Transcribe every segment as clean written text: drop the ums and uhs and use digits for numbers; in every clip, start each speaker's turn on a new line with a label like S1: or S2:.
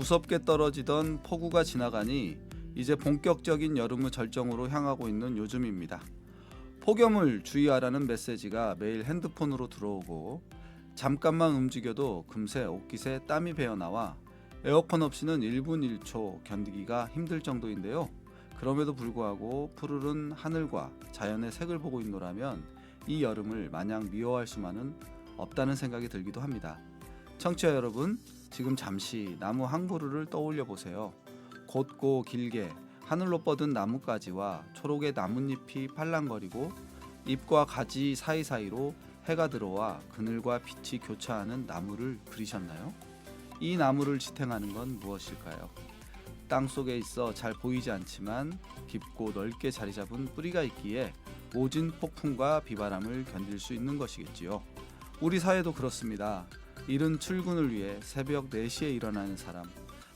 S1: 무섭게 떨어지던 폭우가 지나가니 이제 본격적인 여름의 절정으로 향하고 있는 요즘입니다. 폭염을 주의하라는 메시지가 매일 핸드폰으로 들어오고 잠깐만 움직여도 금세 옷깃에 땀이 배어나와 에어컨 없이는 1분 1초 견디기가 힘들 정도인데요. 그럼에도 불구하고 푸르른 하늘과 자연의 색을 보고 있노라면 이 여름을 마냥 미워할 수만은 없다는 생각이 들기도 합니다. 청취자 여러분, 지금 잠시 나무 한 그루를 떠올려 보세요. 곧고 길게 하늘로 뻗은 나뭇가지와 초록의 나뭇잎이 팔랑거리고 잎과 가지 사이사이로 해가 들어와 그늘과 빛이 교차하는 나무를 그리셨나요? 이 나무를 지탱하는 건 무엇일까요? 땅 속에 있어 잘 보이지 않지만 깊고 넓게 자리 잡은 뿌리가 있기에 모진 폭풍과 비바람을 견딜 수 있는 것이겠지요. 우리 사회도 그렇습니다. 이른 출근을 위해 새벽 4시에 일어나는 사람,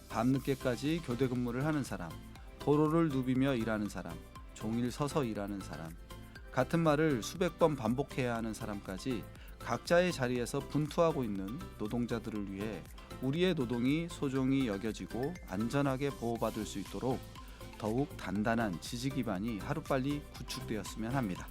S1: 밤늦게까지 교대 근무를 하는 사람, 도로를 누비며 일하는 사람, 종일 서서 일하는 사람, 같은 말을 수백 번 반복해야 하는 사람까지 각자의 자리에서 분투하고 있는 노동자들을 위해 우리의 노동이 소중히 여겨지고 안전하게 보호받을 수 있도록 더욱 단단한 지지 기반이 하루빨리 구축되었으면 합니다.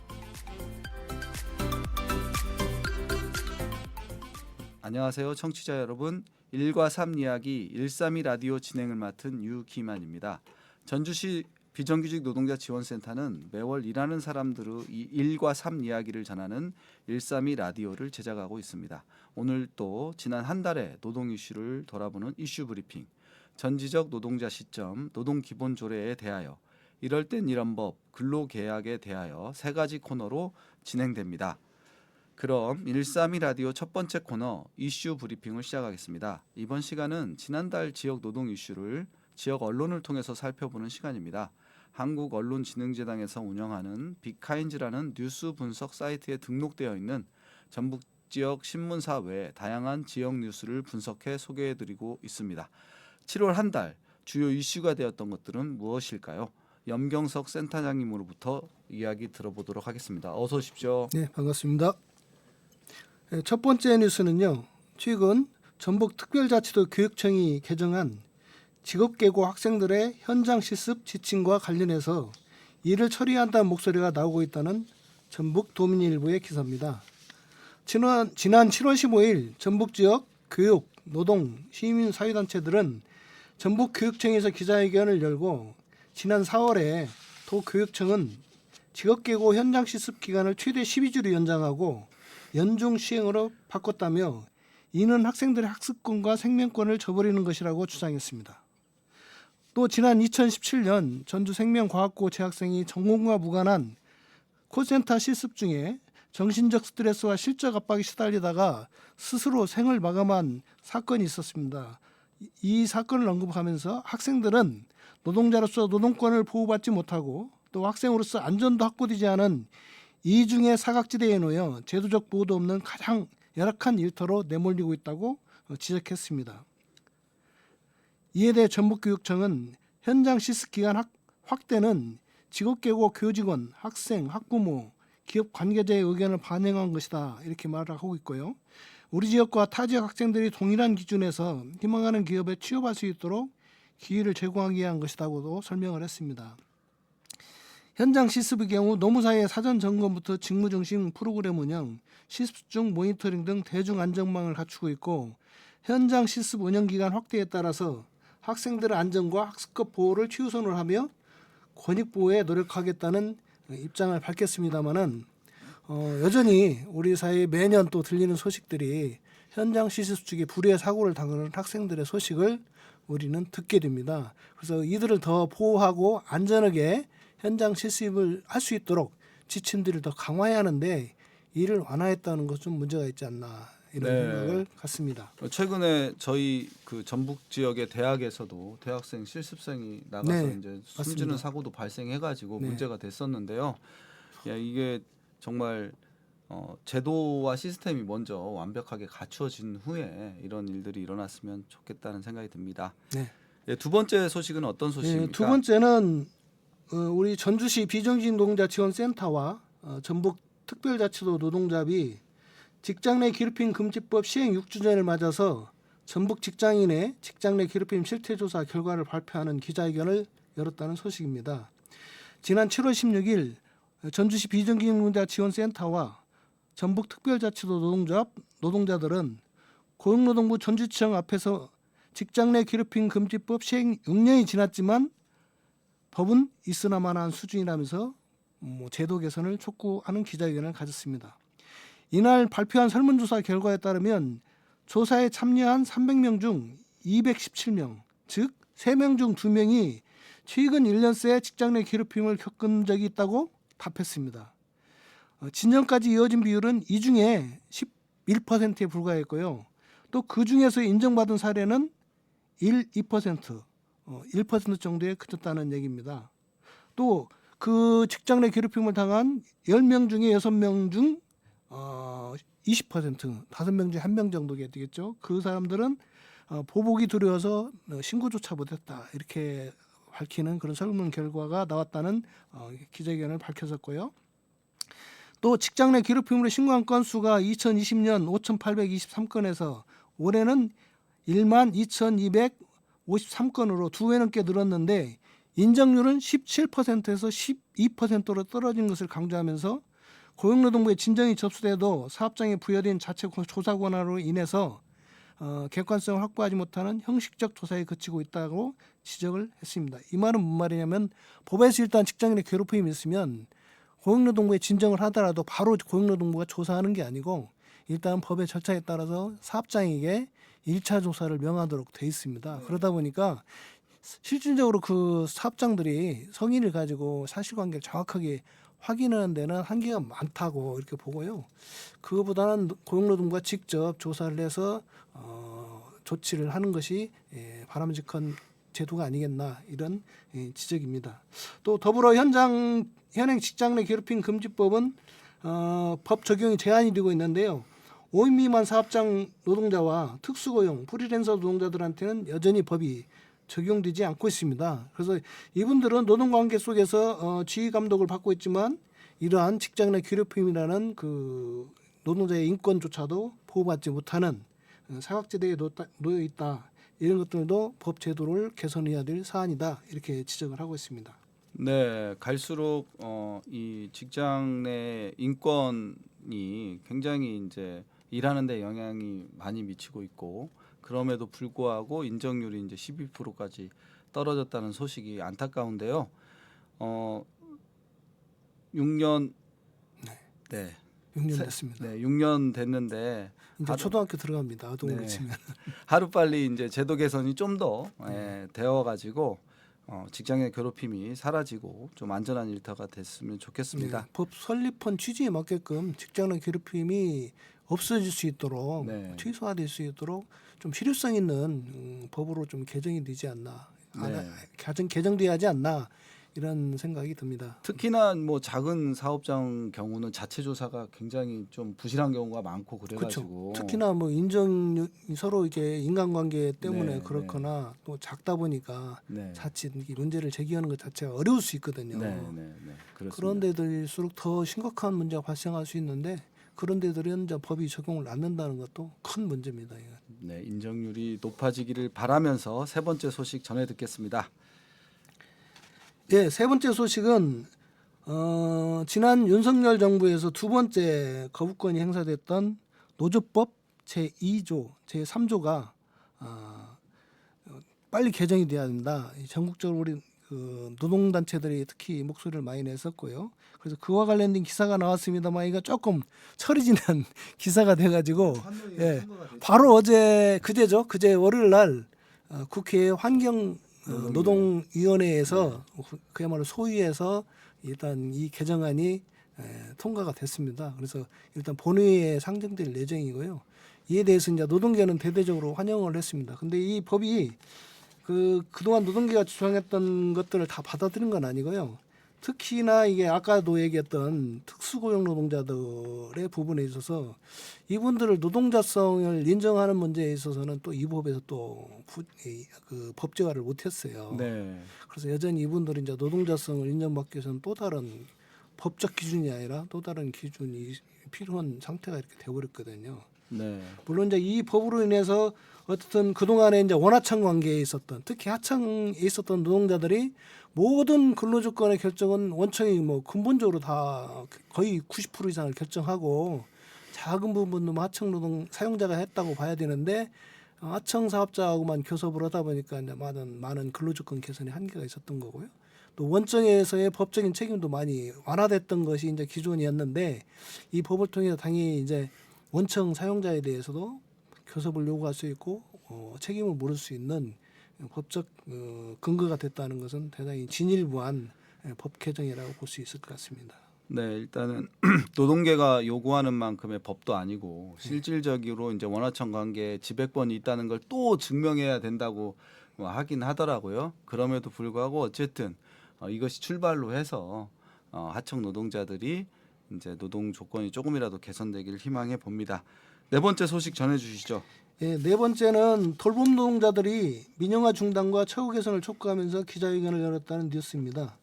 S1: 안녕하세요, 청취자 여러분. 1과 3 이야기 132 라디오 진행을 맡은 유기만입니다. 전주시 비정규직 노동자 지원센터는 매월 일하는 사람들의 이 1과 3 이야기를 전하는 132 라디오를 제작하고 있습니다. 오늘 또 지난 한 달의 노동 이슈를 돌아보는 이슈 브리핑, 전지적 노동자 시점, 노동 기본 조례에 대하여, 이럴 땐 이런 법, 근로계약에 대하여 3가지 코너로 진행됩니다. 그럼 132 라디오 첫 번째 코너 이슈 브리핑을 시작하겠습니다. 이번 시간은 지난달 지역 노동 이슈를 지역 언론을 통해서 살펴보는 시간입니다. 한국언론진흥재단에서 운영하는 빅카인즈라는 뉴스 분석 사이트에 등록되어 있는 전북 지역 신문사 외 다양한 지역 뉴스를 분석해 소개해드리고 있습니다. 7월 한 달 주요 이슈가 되었던 것들은 무엇일까요? 염경석 센터장님으로부터 이야기 들어보도록 하겠습니다. 어서 오십시오.
S2: 네, 반갑습니다. 첫 번째 뉴스는요. 최근 전북특별자치도 교육청이 개정한 직업계고 학생들의 현장 실습 지침과 관련해서 이를 처리한다는 목소리가 나오고 있다는 전북도민일보의 기사입니다. 지난 7월 15일 전북 지역 교육, 노동, 시민 사회단체들은 전북교육청에서 기자회견을 열고 지난 4월에 도교육청은 직업계고 현장 실습 기간을 최대 12주로 연장하고 연중 시행으로 바꿨다며 이는 학생들의 학습권과 생명권을 저버리는 것이라고 주장했습니다. 또 지난 2017년 전주생명과학고 재학생이 전공과 무관한 콜센터 실습 중에 정신적 스트레스와 실적 압박에 시달리다가 스스로 생을 마감한 사건이 있었습니다. 이 사건을 언급하면서 학생들은 노동자로서 노동권을 보호받지 못하고 또 학생으로서 안전도 확보되지 않은 이중의 사각지대에 놓여 제도적 보호도 없는 가장 열악한 일터로 내몰리고 있다고 지적했습니다. 이에 대해 전북교육청은 현장 실습 기간 확대는 직업계고 교직원, 학생, 학부모, 기업 관계자의 의견을 반영한 것이다 이렇게 말을 하고 있고요. 우리 지역과 타 지역 학생들이 동일한 기준에서 희망하는 기업에 취업할 수 있도록 기회를 제공하기 위한 것이라고도 설명을 했습니다. 현장 실습의 경우 노무사의 사전 점검부터 직무 중심 프로그램 운영, 실습 중 모니터링 등 대중 안전망을 갖추고 있고 현장 실습 운영 기간 확대에 따라서 학생들의 안전과 학습권 보호를 최우선으로 하며 권익 보호에 노력하겠다는 입장을 밝혔습니다마는 여전히 우리 사회에 매년 또 들리는 소식들이 현장 실습 중에 불의의 사고를 당하는 학생들의 소식을 우리는 듣게 됩니다. 그래서 이들을 더 보호하고 안전하게 현장 실습을 할 수 있도록 지침들을 더 강화해야 하는데 이를 완화했다는 것 좀 문제가 있지 않나 이런 생각을 갖습니다.
S1: 최근에 저희 그 전북 지역의 대학에서도 대학생 실습생이 나가서
S2: 네,
S1: 이제 숨지는
S2: 맞습니다.
S1: 사고도 발생해가지고
S2: 네.
S1: 문제가 됐었는데요. 이게 정말 제도와 시스템이 먼저 완벽하게 갖추어진 후에 이런 일들이 일어났으면 좋겠다는 생각이 듭니다.
S2: 네.
S1: 두 번째 소식은 어떤 소식입니까?
S2: 두 번째는 우리 전주시 비정규직 노동자 지원센터와 전북 특별자치도 노동자비 직장 내 괴롭힘 금지법 시행 6주년을 맞아서 전북 직장인의 직장 내 괴롭힘 실태조사 결과를 발표하는 기자회견을 열었다는 소식입니다. 지난 7월 16일 전주시 비정규직노동자 지원센터와 전북특별자치도 노동자들은 고용노동부 전주지청 앞에서 직장 내 괴롭힘 금지법 시행 6년이 지났지만 법은 있으나마나한 수준이라면서 제도 개선을 촉구하는 기자회견을 가졌습니다. 이날 발표한 설문조사 결과에 따르면 조사에 참여한 300명 중 217명, 즉 3명 중 2명이 최근 1년 새 직장 내 괴롭힘을 겪은 적이 있다고 답했습니다. 진정까지 이어진 비율은 이 중에 11%에 불과했고요. 또 그 중에서 인정받은 사례는 1% 정도에 그쳤다는 얘기입니다. 또 그 직장 내 괴롭힘을 당한 10명 중에 6명 중 20%, 5명 중에 1명 정도가 되겠죠. 그 사람들은 보복이 두려워서 신고조차 못했다. 이렇게 밝히는 그런 설문 결과가 나왔다는 기자회견을 밝혔었고요. 또 직장 내 괴롭힘으로 신고한 건수가 2020년 5,823건에서 올해는 12,253건으로 2배 넘게 늘었는데 인정률은 17%에서 12%로 떨어진 것을 강조하면서 고용노동부의 진정이 접수돼도 사업장에 부여된 자체 조사 권한으로 인해서 객관성을 확보하지 못하는 형식적 조사에 그치고 있다고 지적을 했습니다. 이 말은 무슨 말이냐면 법에서 일단 직장인의 괴롭힘이 있으면 고용노동부에 진정을 하더라도 바로 고용노동부가 조사하는 게 아니고 일단 법의 절차에 따라서 사업장에게 1차 조사를 명하도록 돼 있습니다. 그러다 보니까 실질적으로 그 사업장들이 성인을 가지고 사실관계를 정확하게 확인하는 데는 한계가 많다고 이렇게 보고요. 그거보다는 고용노동부가 직접 조사를 해서 조치를 하는 것이 바람직한 제도가 아니겠나 이런 지적입니다. 또 더불어 현행 직장 내 괴롭힘 금지법은 법 적용이 제한이 되고 있는데요. 5인 미만 사업장 노동자와 특수고용, 프리랜서 노동자들한테는 여전히 법이 적용되지 않고 있습니다. 그래서 이분들은 노동관계 속에서 지휘 감독을 받고 있지만 이러한 직장 내 괴롭힘이라는 그 노동자의 인권조차도 보호받지 못하는 사각지대에 놓여 있다. 이런 것들도 법 제도를 개선해야 될 사안이다. 이렇게 지적을 하고 있습니다.
S1: 네, 갈수록 이 직장 내 인권이 굉장히 이제 일하는 데 영향이 많이 미치고 있고 그럼에도 불구하고 인정률이 이제 12%까지 떨어졌다는 소식이 안타까운데요. 6년
S2: 6년 됐습니다.
S1: 6년 됐는데
S2: 이제 초등학교 들어갑니다. 아동으로 치면.
S1: 하루 빨리 이제 제도 개선이 좀 더 되어가지고 직장의 괴롭힘이 사라지고 좀 안전한 일터가 됐으면 좋겠습니다.
S2: 네, 법 설립한 취지에 맞게끔 직장 내 괴롭힘이 없어질 수 있도록 최소화될 수 있도록 좀 실효성 있는 법으로 좀 개정이 되지 않나, 개정돼야 하지 않나 이런 생각이 듭니다.
S1: 특히나 뭐 작은 사업장 경우는 자체 조사가 굉장히 좀 부실한 경우가 많고 그래가지고
S2: 특히나 뭐 인정 서로 이제 인간관계 때문에 그렇거나 또 작다 보니까 자칫 이 문제를 제기하는 것 자체가 어려울 수 있거든요. 그런 데들일수록 더 심각한 문제가 발생할 수 있는데 그런 데들은 이제 법이 적용을 안 된다는 것도 큰 문제입니다.
S1: 네, 인정률이 높아지기를 바라면서 세 번째 소식 전해 듣겠습니다.
S2: 네, 세 번째 소식은 지난 윤석열 정부에서 두 번째 거부권이 행사됐던 노조법 제2조, 제3조가 빨리 개정이 돼야 된다. 전국적으로 우리 노동단체들이 특히 목소리를 많이 냈었고요. 그래서 그와 관련된 기사가 나왔습니다만 이거 조금 철이 지난 기사가 돼가지고 바로 그제 월요일 날 국회 환경 노동위원회에서 그야말로 소위에서 일단 이 개정안이 통과가 됐습니다. 그래서 일단 본회의에 상정될 예정이고요. 이에 대해서 이제 노동계는 대대적으로 환영을 했습니다. 근데 이 법이 그동안 노동계가 주장했던 것들을 다 받아들인 건 아니고요. 특히나 이게 아까도 얘기했던 특수고용 노동자들의 부분에 있어서 이분들을 노동자성을 인정하는 문제에 있어서는 또 이 법에서 또 법제화를 못했어요. 그래서 여전히 이분들이 이제 노동자성을 인정받기 위해서는 또 다른 법적 기준이 아니라 또 다른 기준이 필요한 상태가 이렇게 되어버렸거든요.
S1: 네.
S2: 물론 이제 이 법으로 인해서 어쨌든 그동안에 이제 원하청 관계에 있었던, 특히 하청에 있었던 노동자들이 모든 근로조건의 결정은 원청이 뭐 근본적으로 다 거의 90% 이상을 결정하고 작은 부분은 하청 노동 사용자가 했다고 봐야 되는데 하청 사업자하고만 교섭을 하다 보니까 이제 많은 근로조건 개선에 한계가 있었던 거고요. 또 원청에서의 법적인 책임도 많이 완화됐던 것이 이제 기존이었는데 이 법을 통해서 당연히 이제 원청 사용자에 대해서도 교섭을 요구할 수 있고 책임을 물을 수 있는 법적 근거가 됐다는 것은 대단히 진일보한 법 개정이라고 볼 수 있을 것 같습니다.
S1: 네, 일단은 노동계가 요구하는 만큼의 법도 아니고 실질적으로 이제 원하청 관계에 지배권이 있다는 걸 또 증명해야 된다고 뭐 하긴 하더라고요. 그럼에도 불구하고 어쨌든 이것이 출발로 해서 하청 노동자들이 이제 노동 조건이 조금이라도 개선되길 희망해 봅니다. 네 번째 소식 전해 주시죠.
S2: 예, 네 번째는 돌봄 노동자들이 민영화 중단과 처우 개선을 촉구하면서 기자회견을 열었다는 뉴스입니다.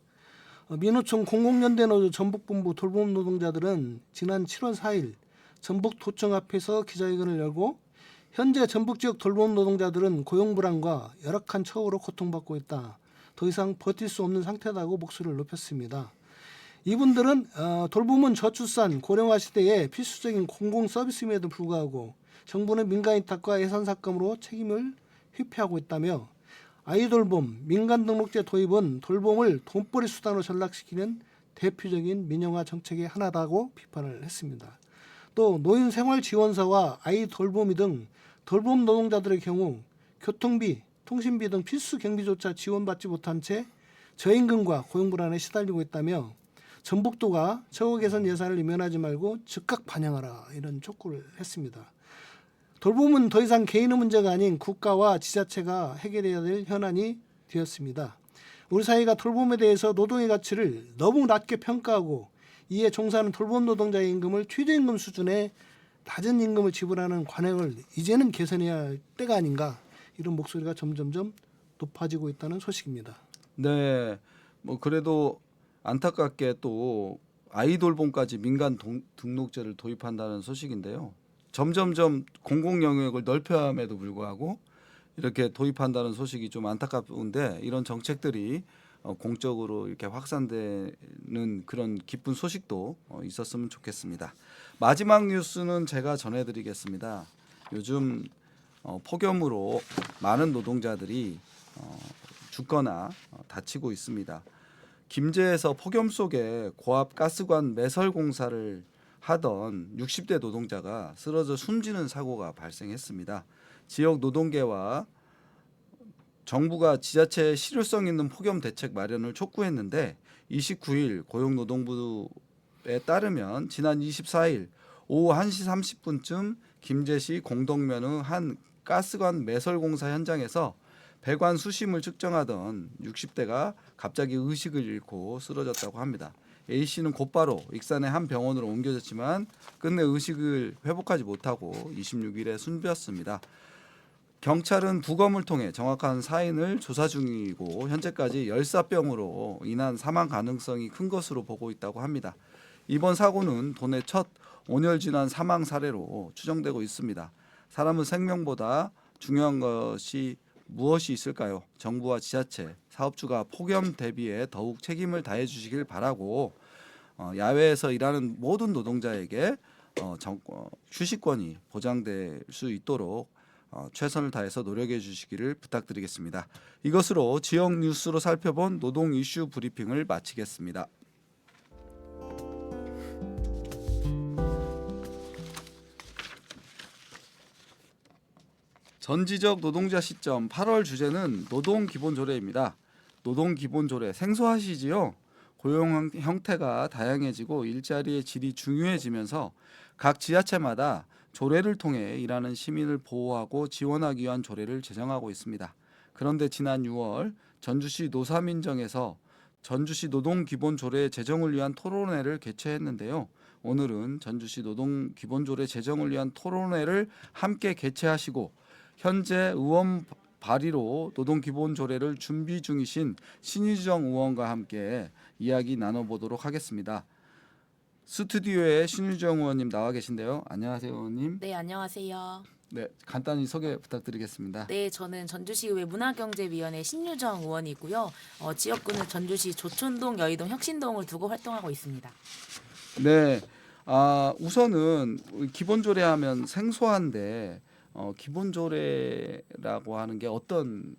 S2: 민노총 공공연대 노조 전북본부 돌봄 노동자들은 지난 7월 4일 전북도청 앞에서 기자회견을 열고 현재 전북 지역 돌봄 노동자들은 고용 불안과 열악한 처우로 고통받고 있다. 더 이상 버틸 수 없는 상태다고 목소리를 높였습니다. 이분들은 돌봄은 저출산 고령화 시대에 필수적인 공공 서비스임에도 불구하고 정부는 민간 위탁과 예산 삭감으로 책임을 회피하고 있다며 아이돌봄, 민간 등록제 도입은 돌봄을 돈벌이 수단으로 전락시키는 대표적인 민영화 정책의 하나다고 비판을 했습니다. 또 노인 생활 지원사와 아이 돌보미 등 돌봄 노동자들의 경우 교통비, 통신비 등 필수 경비조차 지원받지 못한 채 저임금과 고용불안에 시달리고 있다며 전북도가 처우 개선 예산을 이면하지 말고 즉각 반영하라 이런 촉구를 했습니다. 돌봄은 더 이상 개인의 문제가 아닌 국가와 지자체가 해결해야 될 현안이 되었습니다. 우리 사회가 돌봄에 대해서 노동의 가치를 너무 낮게 평가하고 이에 종사하는 돌봄 노동자의 임금을 최저임금 수준의 낮은 임금을 지불하는 관행을 이제는 개선해야 할 때가 아닌가 이런 목소리가 점점점 높아지고 있다는 소식입니다.
S1: 네, 뭐 그래도 안타깝게 또 아이돌봄까지 민간 등록제를 도입한다는 소식인데요. 점점점 공공 영역을 넓혀함에도 불구하고 이렇게 도입한다는 소식이 좀 안타까운데 이런 정책들이 공적으로 이렇게 확산되는 그런 기쁜 소식도 있었으면 좋겠습니다. 마지막 뉴스는 제가 전해드리겠습니다. 요즘 폭염으로 많은 노동자들이 죽거나 다치고 있습니다. 김제에서 폭염 속에 고압 가스관 매설 공사를 하던 60대 노동자가 쓰러져 숨지는 사고가 발생했습니다. 지역 노동계와 정부가 지자체의 실효성 있는 폭염 대책 마련을 촉구했는데 29일 고용노동부에 따르면 지난 24일 오후 1시 30분쯤 김제시 공덕면의 한 가스관 매설 공사 현장에서 배관 수심을 측정하던 60대가 갑자기 의식을 잃고 쓰러졌다고 합니다. A씨는 곧바로 익산의 한 병원으로 옮겨졌지만 끝내 의식을 회복하지 못하고 26일에 숨졌습니다. 경찰은 부검을 통해 정확한 사인을 조사 중이고 현재까지 열사병으로 인한 사망 가능성이 큰 것으로 보고 있다고 합니다. 이번 사고는 도내 첫 온열진환 사망 사례로 추정되고 있습니다. 사람은 생명보다 중요한 것이 무엇이 있을까요? 정부와 지자체, 사업주가 폭염 대비에 더욱 책임을 다해 주시길 바라고 야외에서 일하는 모든 노동자에게 휴식권이 보장될 수 있도록 최선을 다해서 노력해 주시기를 부탁드리겠습니다. 이것으로 지역 뉴스로 살펴본 노동 이슈 브리핑을 마치겠습니다. 전지적 노동자 시점 8월 주제는 노동기본조례입니다. 노동기본조례 생소하시지요? 고용 형태가 다양해지고 일자리의 질이 중요해지면서 각 지자체마다 조례를 통해 일하는 시민을 보호하고 지원하기 위한 조례를 제정하고 있습니다. 그런데 지난 6월 전주시 노사민정에서 전주시 노동기본조례 제정을 위한 토론회를 개최했는데요. 오늘은 전주시 노동기본조례 제정을 위한 토론회를 함께 개최하시고 현재 의원 발의로 노동기본조례를 준비 중이신 신유정 의원과 함께 이야기 나눠보도록 하겠습니다. 스튜디오에 신유정 의원님 나와 계신데요. 안녕하세요, 의원님.
S3: 네, 안녕하세요.
S1: 네, 간단히 소개 부탁드리겠습니다.
S3: 네, 저는 전주시의회 문화경제위원회 신유정 의원이고요. 지역구는 전주시 조촌동, 여의동, 혁신동을 두고 활동하고 있습니다.
S1: 네, 우선은 기본조례하면 생소한데 기본조례라고 하는 게 어떤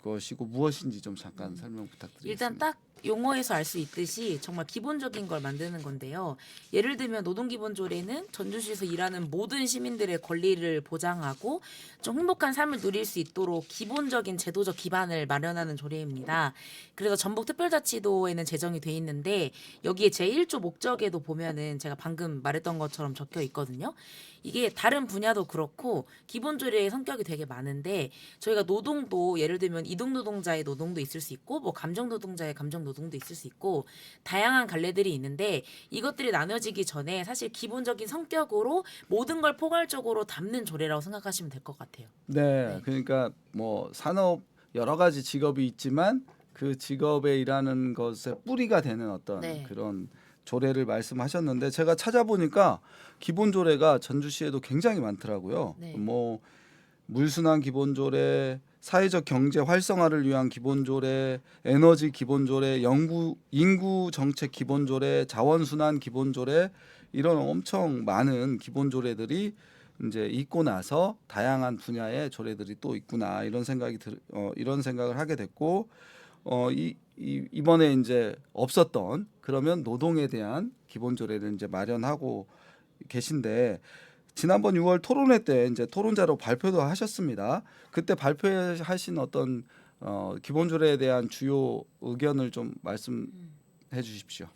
S1: 것이고 무엇인지 좀 잠깐 설명 부탁드리겠습니다.
S3: 일단 딱 용어에서 알 수 있듯이 정말 기본적인 걸 만드는 건데요. 예를 들면 노동기본조례는 전주시에서 일하는 모든 시민들의 권리를 보장하고 좀 행복한 삶을 누릴 수 있도록 기본적인 제도적 기반을 마련하는 조례입니다. 그래서 전북특별자치도에는 제정이 돼 있는데 여기에 제1조 목적에도 보면은 제가 방금 말했던 것처럼 적혀 있거든요. 이게 다른 분야도 그렇고 기본조례의 성격이 되게 많은데 저희가 노동도 예를 들면 이동노동자의 노동도 있을 수 있고 뭐 감정노동자의 감정노동도 있을 수 있고 다양한 갈래들이 있는데 이것들이 나눠지기 전에 사실 기본적인 성격으로 모든 걸 포괄적으로 담는 조례라고 생각하시면 될 것 같아요.
S1: 네, 그러니까 뭐 산업 여러 가지 직업이 있지만 그 직업에 일하는 것의 뿌리가 되는 어떤
S3: 네.
S1: 그런 조례를 말씀하셨는데 제가 찾아보니까 기본 조례가 전주시에도 굉장히 많더라고요.
S3: 네.
S1: 뭐 물순환 기본 조례, 사회적 경제 활성화를 위한 기본 조례, 에너지 기본 조례, 인구 정책 기본 조례, 자원 순환 기본 조례 이런 엄청 많은 기본 조례들이 이제 있고 나서 다양한 분야의 조례들이 또 있구나 이런 이런 생각을 하게 됐고 이번에 이제 없었던 그러면 노동에 대한 기본 조례를 이제 마련하고 계신데 지난번 6월 토론회 때 이제 토론자로 발표도 하셨습니다. 그때 발표하신 어떤 기본 조례에 대한 주요 의견을 좀 말씀해 주십시오.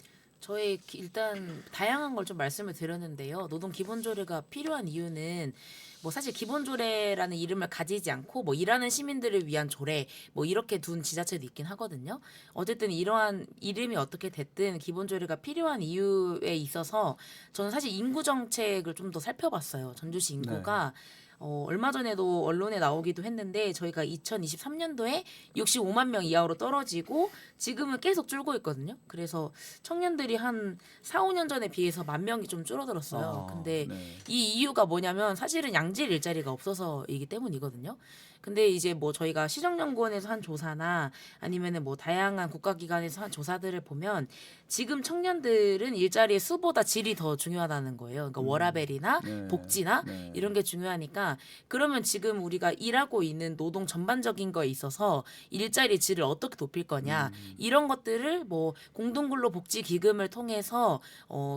S3: 저희 일단 다양한 걸 좀 말씀을 드렸는데요. 노동 기본조례가 필요한 이유는 뭐 사실 기본조례라는 이름을 가지지 않고 뭐 일하는 시민들을 위한 조례 뭐 이렇게 둔 지자체도 있긴 하거든요. 어쨌든 이러한 이름이 어떻게 됐든 기본조례가 필요한 이유에 있어서 저는 사실 인구 정책을 좀 더 살펴봤어요. 전주시 인구가 얼마 전에도 언론에 나오기도 했는데 저희가 2023년도에 65만 명 이하로 떨어지고 지금은 계속 줄고 있거든요. 그래서 청년들이 한 4, 5년 전에 비해서 10,000명이 좀 줄어들었어요. 근데
S1: 네.
S3: 이 이유가 뭐냐면 사실은 양질 일자리가 없어서이기 때문이거든요. 근데 이제 뭐 저희가 시정연구원에서 한 조사나 아니면은 뭐 다양한 국가기관에서 한 조사들을 보면 지금 청년들은 일자리의 수보다 질이 더 중요하다는 거예요. 그러니까 워라밸이나
S1: 네.
S3: 복지나
S1: 네.
S3: 이런 게 중요하니까 그러면 지금 우리가 일하고 있는 노동 전반적인 거에 있어서 일자리 질을 어떻게 높일 거냐 이런 것들을 뭐 공동근로복지기금을 통해서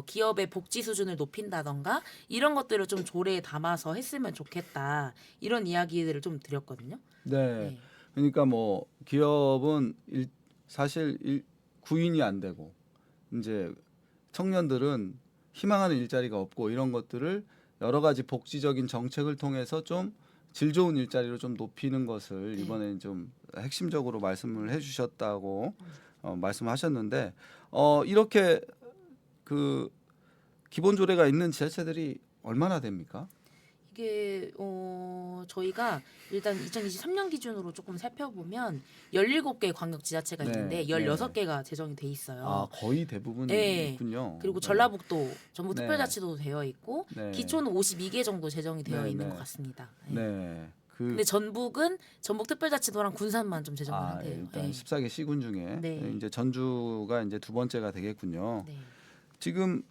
S3: 기업의 복지 수준을 높인다던가 이런 것들을 좀 조례에 담아서 했으면 좋겠다 이런 이야기들을 좀 드렸거든요.
S1: 네.
S3: 네.
S1: 그러니까 뭐 기업은 사실 구인이 안 되고 이제 청년들은 희망하는 일자리가 없고 이런 것들을 여러 가지 복지적인 정책을 통해서 좀 질 좋은 일자리로 좀 높이는 것을
S3: 네.
S1: 이번에 좀 핵심적으로 말씀을 해주셨다고 말씀하셨는데 이렇게 그 기본 조례가 있는 지자체들이 얼마나 됩니까?
S3: 이게 저희가 일단 2023년 기준으로 조금 살펴보면 17개 광역 지자체가
S1: 네,
S3: 있는데
S1: 네.
S3: 16개가 제정이 돼 있어요.
S1: 거의 대부분
S3: 네.
S1: 있군요.
S3: 그리고
S1: 네.
S3: 전라북도 전북
S1: 네.
S3: 특별자치도도 되어 있고
S1: 네.
S3: 기초는 52개 정도 제정이 되어
S1: 네,
S3: 있는
S1: 네.
S3: 것 같습니다. 네.
S1: 네.
S3: 근데 전북은 전북 특별자치도랑 군산만 좀 제정을 한대요.
S1: 일단
S3: 네.
S1: 14개 시군 중에
S3: 네.
S1: 이제 전주가 이제 두 번째가 되겠군요.
S3: 네.
S1: 지금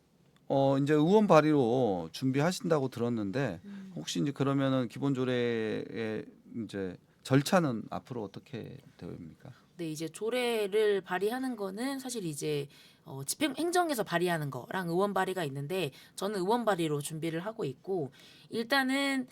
S1: 이제 의원 발의로 준비하신다고 들었는데 혹시 이제 그러면은 기본 조례의 이제 절차는 앞으로 어떻게 됩니까?
S3: 네, 이제 조례를 발의하는 거는 사실 이제 집행행정에서 발의하는 거랑 의원 발의가 있는데 저는 의원 발의로 준비를 하고 있고 일단은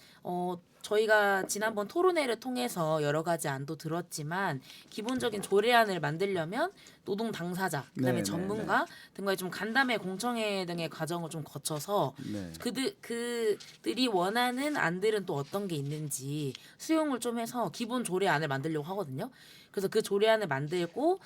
S3: 저희가 지난번 토론회를 통해서 여러 가지 안도 들었지만 기본적인 조례안을 만들려면 노동 당사자, 그다음에
S1: 네,
S3: 전문가 등과의 좀 간담회, 공청회 등의 과정을 좀 거쳐서
S1: 네.
S3: 그들이 원하는 안들은 또 어떤 게 있는지 수용을 좀 해서 기본 조례안을 만들려고 하거든요. 그래서 그 조례안을 만들고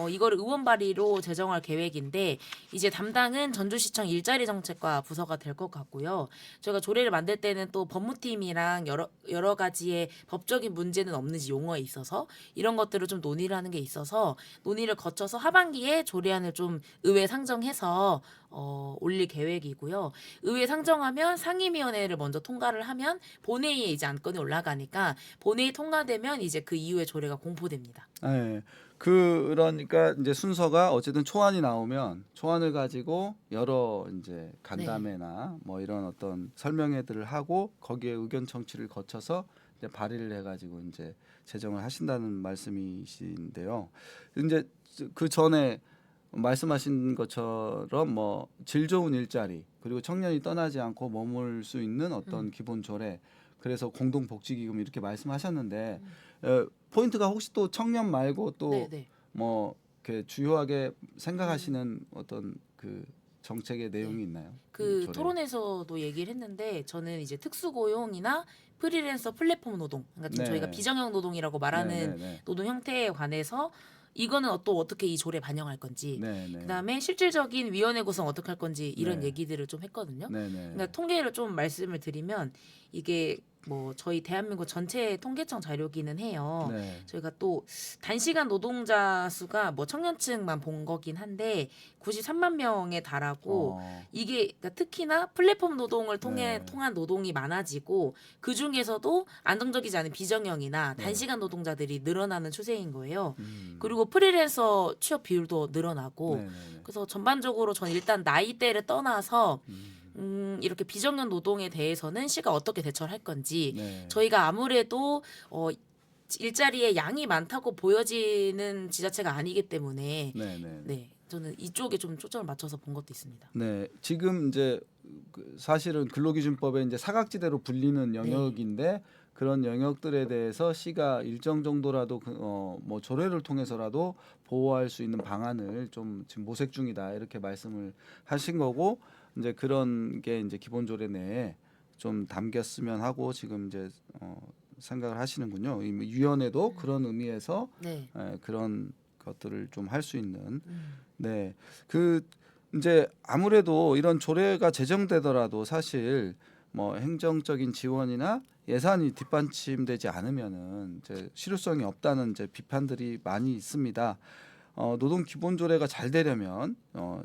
S3: 이거를 의원 발의로 제정할 계획인데 이제 담당은 전주시청 일자리 정책과 부서가 될 것 같고요. 저희가 조례를 만들 때는 또 법무팀이랑 여러 가지의 법적인 문제는 없는지 용어에 있어서 이런 것들을 좀 논의를 하는 게 있어서 논의를 거쳐서 하반기에 조례안을 좀 의회 상정해서 올릴 계획이고요. 의회 상정하면 상임위원회를 먼저 통과를 하면 본회의에 이제 안건이 올라가니까 본회의 통과되면 이제 그 이후에 조례가 공포됩니다.
S1: 네. 그러니까 이제 순서가 어쨌든 초안이 나오면 초안을 가지고 여러 이제 간담회나 뭐 이런 어떤 설명회들을 하고 거기에 의견 청취를 거쳐서 이제 발의를 해가지고 이제 제정을 하신다는 말씀이신데요. 이제 그 전에 말씀하신 것처럼 뭐 질 좋은 일자리 그리고 청년이 떠나지 않고 머물 수 있는 어떤 기본 조례 그래서 공동복지기금 이렇게 말씀하셨는데 포인트가 혹시 또 청년 말고 또
S3: 네네.
S1: 뭐 이렇게 주요하게 생각하시는 어떤 그 정책의 내용이 있나요?
S3: 그
S1: 조례.
S3: 토론에서도 얘기를 했는데 저는 이제 특수고용이나 프리랜서 플랫폼 노동, 그러니까 지금
S1: 네.
S3: 저희가 비정형 노동이라고 말하는
S1: 네.
S3: 노동 형태에 관해서 이거는 또 어떻게 이 조례 반영할 건지,
S1: 네.
S3: 그다음에 실질적인 위원회 구성 어떻게 할 건지 이런
S1: 네.
S3: 얘기들을 좀 했거든요.
S1: 네.
S3: 그러니까 통계를 좀 말씀을 드리면 이게 뭐 저희 대한민국 전체 통계청 자료기는 해요.
S1: 네.
S3: 저희가 또 단시간 노동자 수가 뭐 청년층만 본 거긴 한데 93만 명에 달하고 이게 그러니까 특히나 플랫폼 노동을 통해
S1: 네.
S3: 통한 노동이 많아지고 그 중에서도 안정적이지 않은 비정형이나
S1: 네.
S3: 단시간 노동자들이 늘어나는 추세인 거예요.
S1: 음.
S3: 그리고 프리랜서 취업 비율도 늘어나고
S1: 네.
S3: 그래서 전반적으로 전 일단 나이대를 떠나서
S1: 음.
S3: 이렇게 비정형 노동에 대해서는 시가 어떻게 대처를 할 건지
S1: 네.
S3: 저희가 아무래도 일자리의 양이 많다고 보여지는 지자체가 아니기 때문에
S1: 네.
S3: 저는 이쪽에 좀 초점을 맞춰서 본 것도 있습니다.
S1: 네, 지금 이제 사실은 근로기준법에 이제 사각지대로 불리는 영역인데 그런 영역들에 대해서 시가 일정 정도라도 뭐 조례를 통해서라도 보호할 수 있는 방안을 좀 지금 모색 중이다 이렇게 말씀을 하신 거고 이제 그런 게 이제 기본 조례 내에 좀 담겼으면 하고 지금 이제 생각을 하시는군요. 이 위원회도 그런 의미에서
S3: 네.
S1: 그런 것들을 좀 할 수 있는 네. 그 이제 아무래도 이런 조례가 제정되더라도 사실 뭐 행정적인 지원이나 예산이 뒷받침되지 않으면은 이제 실효성이 없다는 이제 비판들이 많이 있습니다. 노동 기본 조례가 잘 되려면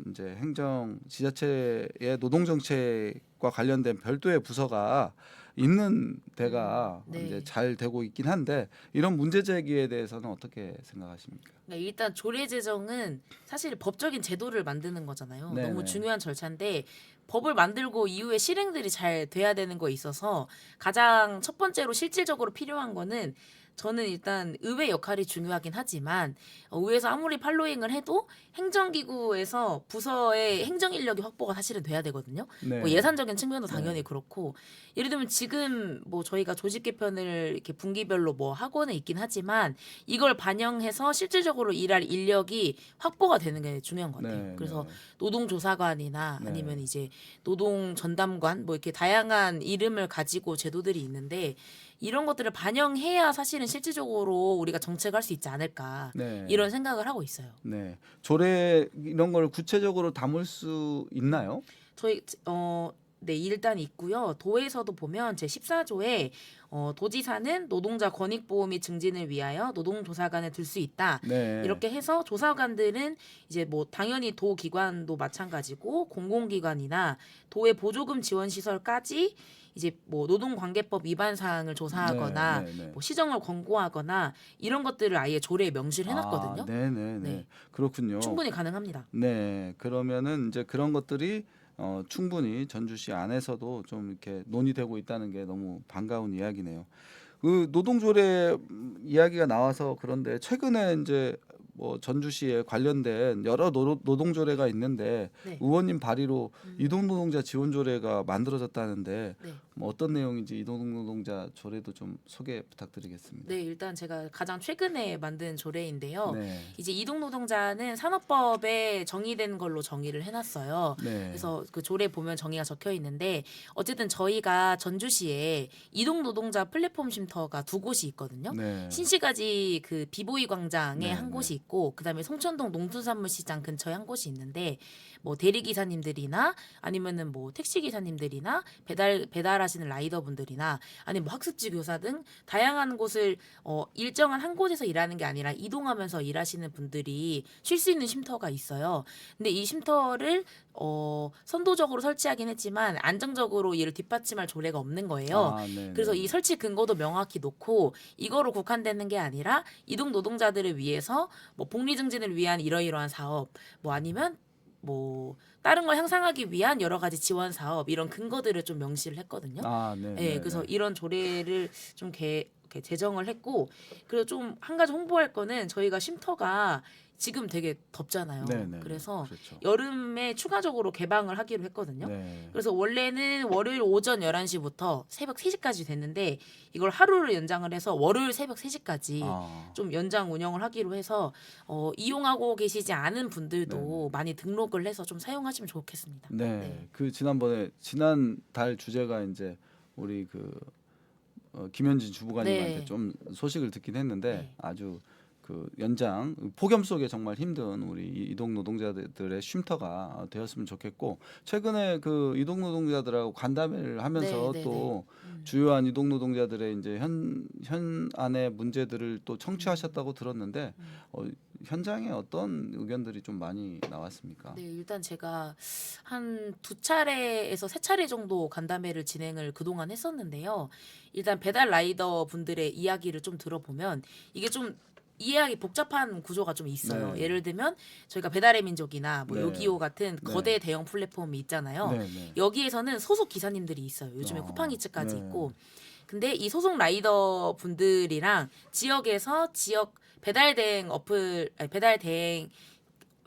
S1: 이제 행정 지자체의 노동 정책과 관련된 별도의 부서가 있는 데가
S3: 네.
S1: 이제 잘 되고 있긴 한데 이런 문제 제기에 대해서는 어떻게 생각하십니까?
S3: 그러니까 일단 조례 제정은 사실 법적인 제도를 만드는 거잖아요.
S1: 네네.
S3: 너무 중요한 절차인데 법을 만들고 이후에 실행들이 잘 돼야 되는 거에 있어서 가장 첫 번째로 실질적으로 필요한 거는 저는 일단 의회 역할이 중요하긴 하지만 의회에서 아무리 팔로잉을 해도 행정기구에서 부서의 행정 인력이 확보가 사실은 돼야 되거든요.
S1: 네.
S3: 뭐 예산적인 측면도 당연히 그렇고 예를 들면 지금 뭐 저희가 조직 개편을 이렇게 분기별로 뭐 하고는 있긴 하지만 이걸 반영해서 실질적으로 일할 인력이 확보가 되는 게 중요한 것 같아요.
S1: 네,
S3: 그래서
S1: 네.
S3: 노동조사관이나
S1: 네.
S3: 아니면 이제 노동전담관 뭐 이렇게 다양한 이름을 가지고 제도들이 있는데 이런 것들을 반영해야 사실은 실질적으로 우리가 정책할 수 있지 않을까
S1: 네.
S3: 이런 생각을 하고 있어요.
S1: 네. 조례 이런 걸 구체적으로 담을 수 있나요?
S3: 저희 네, 일단 있고요. 도에서도 보면 제 14조에 도지사는 노동자 권익보호 및 증진을 위하여 노동조사관을 들 수 있다.
S1: 네.
S3: 이렇게 해서 조사관들은 이제 뭐 당연히 도 기관도 마찬가지고 공공기관이나 도의 보조금 지원 시설까지 이제 뭐 노동관계법 위반 사항을 조사하거나
S1: 네.
S3: 뭐 시정을 권고하거나 이런 것들을 아예 조례에 명시를 해놨거든요.
S1: 네네네.
S3: 네.
S1: 그렇군요.
S3: 충분히 가능합니다.
S1: 네. 그러면은 이제 그런 것들이 충분히 전주시 안에서도 좀 이렇게 논의되고 있다는 게 너무 반가운 이야기네요. 그 노동조례 이야기가 나와서 그런데 최근에 이제 뭐 전주시에 관련된 여러 노동조례가 있는데
S3: 네.
S1: 의원님 발의로 이동노동자 지원조례가 만들어졌다는데
S3: 네.
S1: 뭐 어떤 내용인지 이동노동자 조례도 좀 소개 부탁드리겠습니다.
S3: 네, 일단 제가 가장 최근에 만든 조례인데요.
S1: 네.
S3: 이제 이동노동자는 산업법에 정의된 걸로 정의를 해놨어요.
S1: 네.
S3: 그래서 그 조례 보면 정의가 적혀 있는데 어쨌든 저희가 전주시에 이동노동자 플랫폼 쉼터가 2곳이 있거든요.
S1: 네.
S3: 신시가지 그 비보이 광장에
S1: 네,
S3: 한 곳이
S1: 네.
S3: 있고 그다음에 송천동 농수산물시장 근처에 한 곳이 있는데 뭐 대리기사님들이나 아니면은 뭐 택시기사님들이나 배달하시는 라이더분들이나 아니면 뭐 학습지 교사 등 다양한 곳을 일정한 한 곳에서 일하는 게 아니라 이동하면서 일하시는 분들이 쉴 수 있는 쉼터가 있어요. 근데 이 쉼터를 선도적으로 설치하긴 했지만 안정적으로 이를 뒷받침할 조례가 없는 거예요.
S1: 네,
S3: 그래서
S1: 네.
S3: 이 설치 근거도 명확히 놓고 이거로 국한되는 게 아니라 이동 노동자들을 위해서 뭐 복리 증진을 위한 이러이러한 사업, 뭐 아니면 뭐 다른 걸 향상하기 위한 여러 가지 지원 사업 이런 근거들을 좀 명시를 했거든요.
S1: 네,
S3: 예,
S1: 네,
S3: 그래서
S1: 네.
S3: 이런 조례를 좀 이렇게 제정을 했고, 그리고 좀 한 가지 홍보할 거는 저희가 쉼터가 지금 되게 덥잖아요.
S1: 네, 네, 네.
S3: 그래서
S1: 그렇죠.
S3: 여름에 추가적으로 개방을 하기로 했거든요.
S1: 네.
S3: 그래서 원래는 월요일 오전 11시부터 새벽 3시까지 됐는데 이걸 하루를 연장을 해서 월요일 새벽 3시까지
S1: 아,
S3: 좀 연장 운영을 하기로 해서 이용하고 계시지 않은 분들도 많이 등록을 해서 좀 사용하시면 좋겠습니다.
S1: 네. 그 지난 달 주제가 이제 우리 김현진 주부관님한테
S3: 네.
S1: 좀 소식을 듣긴 했는데
S3: 네.
S1: 아주 그 연장 폭염 속에 정말 힘든 우리 이동 노동자들의 쉼터가 되었으면 좋겠고, 최근에 그 이동 노동자들하고 간담회를 하면서
S3: 네, 네,
S1: 또
S3: 네.
S1: 주요한 이동 노동자들의 이제 현안의 문제들을 또 청취하셨다고 들었는데 현장에 어떤 의견들이 좀 많이 나왔습니까?
S3: 네, 일단 제가 한 2차례에서 3차례 정도 간담회를 진행을 그동안 했었는데요. 일단 배달 라이더 분들의 이야기를 좀 들어보면 이게 좀 이해하기 복잡한 구조가 좀 있어요.
S1: 네.
S3: 예를 들면 저희가 배달의 민족이나 뭐
S1: 네.
S3: 요기요 같은
S1: 네.
S3: 거대 대형 플랫폼이 있잖아요.
S1: 네, 네.
S3: 여기에서는 소속 기사님들이 있어요. 요즘에
S1: 어,
S3: 쿠팡이츠까지
S1: 네.
S3: 있고. 근데 이 소속 라이더 분들이랑 지역에서 지역 배달 대행 배달 대행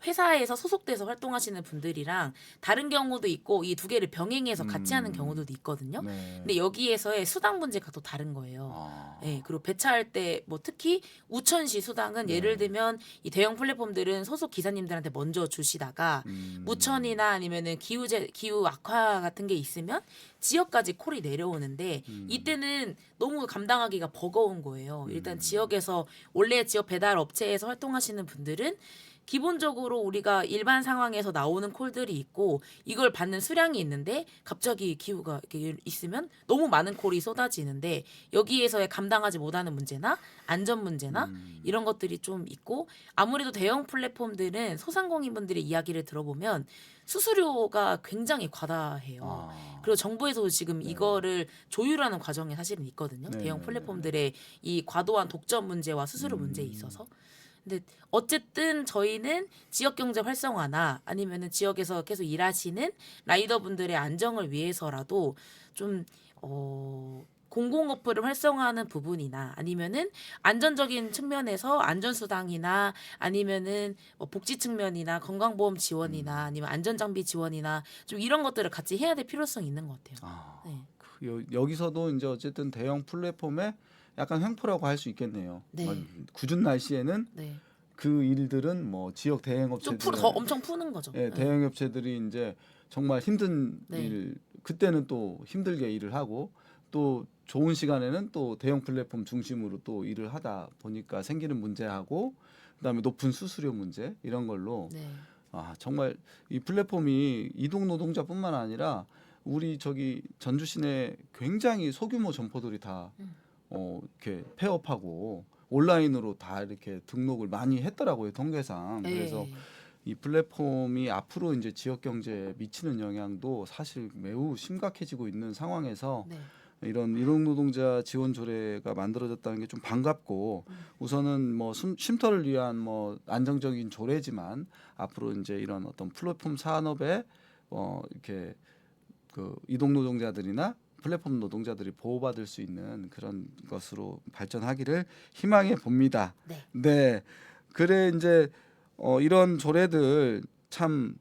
S3: 회사에서 소속돼서 활동하시는 분들이랑 다른 경우도 있고 이 두 개를 병행해서 같이 하는 경우들도 있거든요.
S1: 네.
S3: 근데 여기에서의 수당 문제가 또 다른 거예요.
S1: 아,
S3: 네, 그리고 배차할 때 뭐 특히 우천시 수당은
S1: 네.
S3: 예를 들면 이 대형 플랫폼들은 소속 기사님들한테 먼저 주시다가 무천이나 아니면은 기후 악화 같은 게 있으면 지역까지 콜이 내려오는데 이때는 너무 감당하기가 버거운 거예요. 일단 지역에서 원래 지역 배달 업체에서 활동하시는 분들은 기본적으로 우리가 일반 상황에서 나오는 콜들이 있고 이걸 받는 수량이 있는데 갑자기 기후가 이렇게 있으면 너무 많은 콜이 쏟아지는데 여기에서의 감당하지 못하는 문제나 안전 문제나 이런 것들이 좀 있고, 아무래도 대형 플랫폼들은 소상공인분들의 이야기를 들어보면 수수료가 굉장히 과다해요. 그리고 정부에서도 지금 이거를 조율하는 과정에 사실은 있거든요.
S1: 네,
S3: 대형
S1: 네,
S3: 플랫폼들의 이 과도한 독점 문제와 수수료 문제에 있어서. 근데 어쨌든 저희는 지역 경제 활성화나 아니면은 지역에서 계속 일하시는 라이더분들의 안정을 위해서라도 좀 공공 어플을 활성화하는 부분이나 아니면은 안전적인 측면에서 안전수당이나 아니면은 뭐 복지 측면이나 건강보험 지원이나 아니면 안전장비 지원이나 좀 이런 것들을 같이 해야 될 필요성이 있는 것 같아요. 네.
S1: 여기서도 이제 어쨌든 대형 플랫폼의 약간 횡포라고 할 수 있겠네요.
S3: 네.
S1: 궂은 날씨에는
S3: 네.
S1: 그 일들은 뭐 지역
S3: 좀
S1: 대행업체들,
S3: 더 엄청 푸는 거죠.
S1: 예,
S3: 네.
S1: 대행업체들이 이제 정말 힘든
S3: 네.
S1: 일, 그때는 또 힘들게 일을 하고 또 좋은 시간에는 또 대형 플랫폼 중심으로 또 일을 하다 보니까 생기는 문제하고 그다음에 높은 수수료 문제 이런 걸로
S3: 네.
S1: 정말 이 플랫폼이 이동 노동자뿐만 아니라 우리 전주 시내 굉장히 소규모 점포들이 다 이렇게 폐업하고 온라인으로 다 이렇게 등록을 많이 했더라고요, 통계상.
S3: 네.
S1: 그래서 이 플랫폼이 앞으로 이제 지역 경제에 미치는 영향도 사실 매우 심각해지고 있는 상황에서
S3: 네.
S1: 이런 이동 노동자 지원 조례가 만들어졌다는 게 좀 반갑고, 우선은 뭐 쉼터를 위한 뭐 안정적인 조례지만 앞으로 이제 이런 어떤 플랫폼 산업에 이렇게 그 이동 노동자들이나 플랫폼 노동자들이 보호받을 수 있는 그런 것으로 발전하기를 희망해 봅니다.
S3: 네.
S1: 네. 그래 이제 이런 조례들 참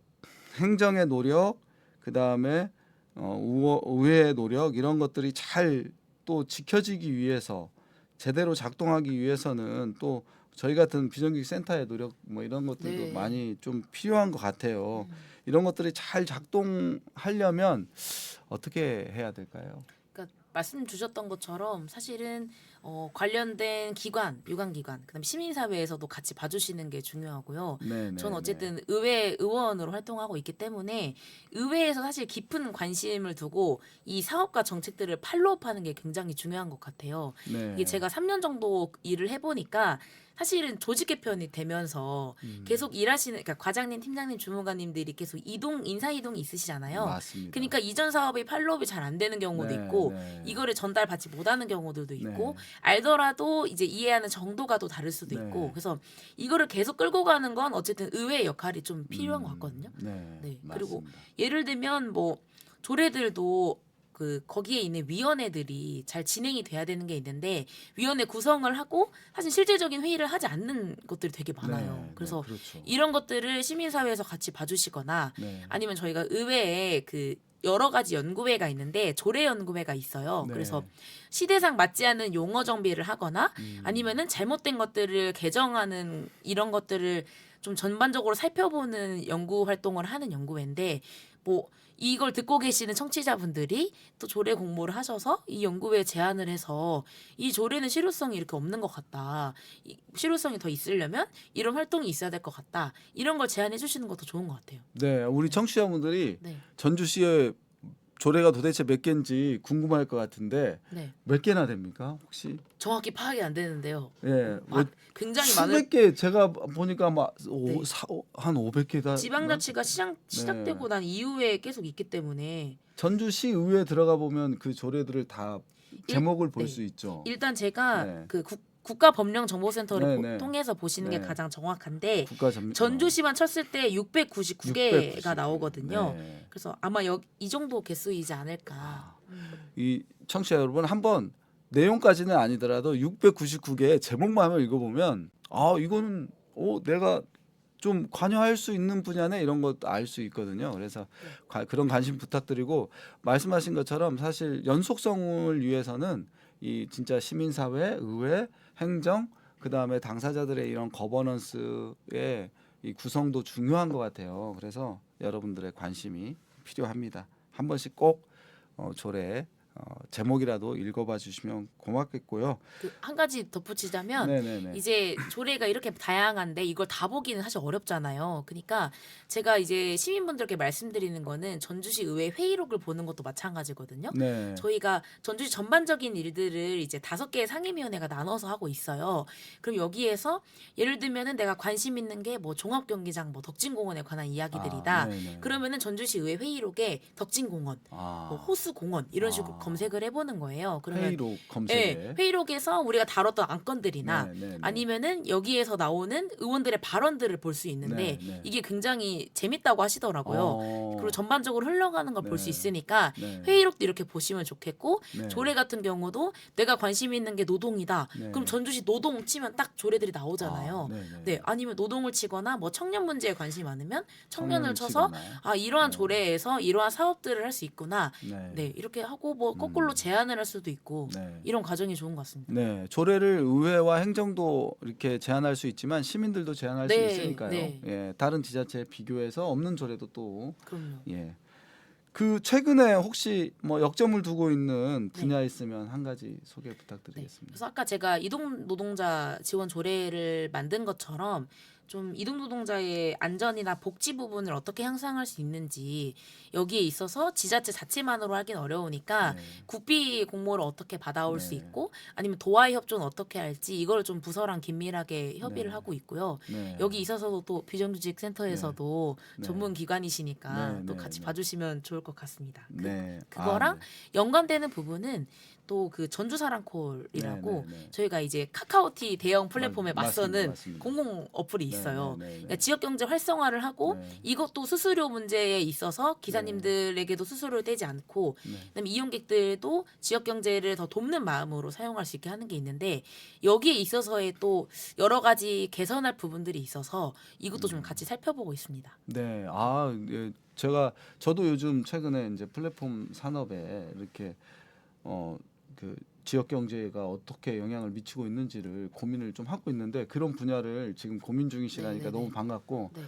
S1: 행정의 노력, 그다음에 의회의 노력 이런 것들이 잘 또 지켜지기 위해서, 제대로 작동하기 위해서는 또 저희 같은 비정규직 센터의 노력 뭐 이런 것들도
S3: 네.
S1: 많이 좀 필요한 것 같아요. 이런 것들이 잘 작동하려면 어떻게 해야 될까요?
S3: 그러니까 말씀 주셨던 것처럼 사실은 관련된 기관, 유관기관, 그다음 시민사회에서도 같이 봐주시는 게 중요하고요.
S1: 네,
S3: 저는 어쨌든 의회 의원으로 활동하고 있기 때문에 의회에서 사실 깊은 관심을 두고 이 사업과 정책들을 팔로우하는 게 굉장히 중요한 것 같아요.
S1: 네.
S3: 이게 제가 3년 정도 일을 해보니까 사실은 조직 개편이 되면서 계속 일하시는 그러니까 과장님, 팀장님, 주무관님들이 계속 인사 이동이 있으시잖아요.
S1: 맞습니다.
S3: 그러니까 이전 사업이 팔로업이 잘 안 되는 경우도
S1: 네,
S3: 있고
S1: 네.
S3: 이거를 전달받지 못하는 경우들도 있고
S1: 네.
S3: 알더라도 이제 이해하는 정도가 또 다를 수도
S1: 네.
S3: 있고 그래서 이거를 계속 끌고 가는 건 어쨌든 의회의 역할이 좀 필요한 것 같거든요.
S1: 네,
S3: 네.
S1: 맞습니다.
S3: 그리고 예를 들면 뭐 조례들도 그 거기에 있는 위원회들이 잘 진행이 돼야 되는 게 있는데 위원회 구성을 하고 사실 실질적인 회의를 하지 않는 것들이 되게 많아요.
S1: 네,
S3: 그래서
S1: 네, 그렇죠.
S3: 이런 것들을 시민사회에서 같이 봐주시거나
S1: 네.
S3: 아니면 저희가 의회에 그 여러 가지 연구회가 있는데 조례 연구회가 있어요.
S1: 네.
S3: 그래서 시대상 맞지 않는 용어 정비를 하거나
S1: 음.
S3: 아니면은 잘못된 것들을 개정하는 이런 것들을 좀 전반적으로 살펴보는 연구 활동을 하는 연구회인데 뭐 이걸 듣고 계시는 청취자분들이 또 조례 공모를 하셔서 이 연구회에 제안을 해서 이 조례는 실효성이 이렇게 없는 것 같다. 실효성이 더 있으려면 이런 활동이 있어야 될 것 같다. 이런 걸 제안해 주시는 것도 좋은 것 같아요.
S1: 네, 우리 청취자분들이
S3: 네.
S1: 전주시의 조례가 도대체 몇 개인지 궁금할 것 같은데
S3: 네.
S1: 몇 개나 됩니까? 혹시?
S3: 정확히 파악이 안 되는데요.
S1: 예, 뭐
S3: 굉장히 많은
S1: 수백 개 제가 보니까 막
S3: 네.
S1: 한 500개다.
S3: 지방자치가 시작되고 난 이후에 계속 있기 때문에
S1: 전주시 의회에 들어가 보면 그 조례들을 다 제목을 볼
S3: 네.
S1: 수 있죠.
S3: 일단 제가
S1: 네.
S3: 그 국가법령정보센터를
S1: 네, 네.
S3: 통해서 보시는 게
S1: 네.
S3: 가장 정확한데
S1: 국가
S3: 전주시만 쳤을 때 699개가
S1: 699.
S3: 나오거든요.
S1: 네.
S3: 그래서 아마 이 정도 개수이지 않을까.
S1: 이 청취자 여러분 한번 내용까지는 아니더라도 699개의 제목만 한번 읽어보면 아 이거는 내가 좀 관여할 수 있는 분야네 이런 것도 알 수 있거든요. 그래서 그런 관심 부탁드리고 말씀하신 것처럼 사실 연속성을 위해서는 이 진짜 시민사회, 의회, 행정 그다음에 당사자들의 이런 거버넌스의 이 구성도 중요한 것 같아요. 그래서 여러분들의 관심이 필요합니다. 한 번씩 꼭 조례 제목이라도 읽어봐 주시면 고맙겠고요.
S3: 그 한 가지 덧붙이자면
S1: 네네네.
S3: 이제 조례가 이렇게 다양한데 이걸 다 보기는 사실 어렵잖아요. 그러니까 제가 이제 시민분들께 말씀드리는 거는 전주시 의회 회의록을 보는 것도 마찬가지거든요.
S1: 네.
S3: 저희가 전주시 전반적인 일들을 이제 5개의 상임위원회가 나눠서 하고 있어요. 그럼 여기에서 예를 들면은 내가 관심 있는 게 뭐 종합경기장, 뭐 덕진공원에 관한 이야기들이다.
S1: 네네.
S3: 그러면은 전주시 의회 회의록에 덕진공원, 뭐 호수공원 이런 식으로 검색을 해보는 거예요. 그러면
S1: 회의록 검색에
S3: 네, 회의록에서 우리가 다뤘던 안건들이나
S1: 네.
S3: 아니면은 여기에서 나오는 의원들의 발언들을 볼 수 있는데
S1: 네.
S3: 이게 굉장히 재밌다고 하시더라고요. 그리고 전반적으로 흘러가는 걸 볼 수
S1: 네.
S3: 있으니까
S1: 네.
S3: 회의록도 이렇게 보시면 좋겠고
S1: 네.
S3: 조례 같은 경우도 내가 관심 있는 게 노동이다.
S1: 네.
S3: 그럼 전주시 노동 치면 딱 조례들이 나오잖아요. 네, 아니면 노동을 치거나 뭐 청년 문제에 관심이 많으면 청년을 쳐서 아 이러한 조례에서 이러한 사업들을 할 수 있구나. 네, 이렇게 하고 뭐 거꾸로 제안을 할 수도 있고 이런 과정이 좋은 것 같습니다.
S1: 네, 조례를 의회와 행정도 이렇게 제안할 수 있지만 시민들도 제안할 수 있으니까요.
S3: 네.
S1: 예, 다른 지자체에 비교해서 없는 조례도 또
S3: 그럼요.
S1: 예. 그 최근에 혹시 뭐 역점을 두고 있는
S3: 네.
S1: 분야 있으면 한 가지 소개
S3: 네.
S1: 부탁드리겠습니다.
S3: 그래서 아까 제가 이동 노동자 지원 조례를 만든 것처럼 좀 이동 노동자의 안전이나 복지 부분을 어떻게 향상할 수 있는지 여기에 있어서 지자체 자체만으로 하긴 어려우니까
S1: 네.
S3: 국비 공모를 어떻게 받아올 수
S1: 네.
S3: 있고 아니면 도와의 협조는 어떻게 할지 이걸 좀 부서랑 긴밀하게 협의를
S1: 네.
S3: 하고 있고요.
S1: 네.
S3: 여기 있어서도 또 비정규직 센터에서도
S1: 네.
S3: 전문 기관이시니까
S1: 네.
S3: 또
S1: 네.
S3: 같이
S1: 네.
S3: 봐주시면 좋을 것 같습니다.
S1: 네.
S3: 그거랑
S1: 네.
S3: 연관되는 부분은 또 그 전주사랑콜이라고
S1: 네.
S3: 저희가 이제 카카오티 대형 플랫폼에 맞서는
S1: 맞습니다.
S3: 공공 어플이 있어요.
S1: 네.
S3: 그러니까 지역 경제 활성화를 하고
S1: 네.
S3: 이것도 수수료 문제에 있어서 기사님들에게도 수수료를 떼지 않고
S1: 네.
S3: 그다음에 이용객들도 지역 경제를 더 돕는 마음으로 사용할 수 있게 하는 게 있는데 여기에 있어서의 또 여러 가지 개선할 부분들이 있어서 이것도 좀 같이 살펴보고 있습니다.
S1: 네, 예, 저도 요즘 최근에 이제 플랫폼 산업에 이렇게 그 지역 경제가 어떻게 영향을 미치고 있는지를 고민을 좀 하고 있는데 그런 분야를 지금 고민 중이시라니까
S3: 네네네.
S1: 너무 반갑고
S3: 네.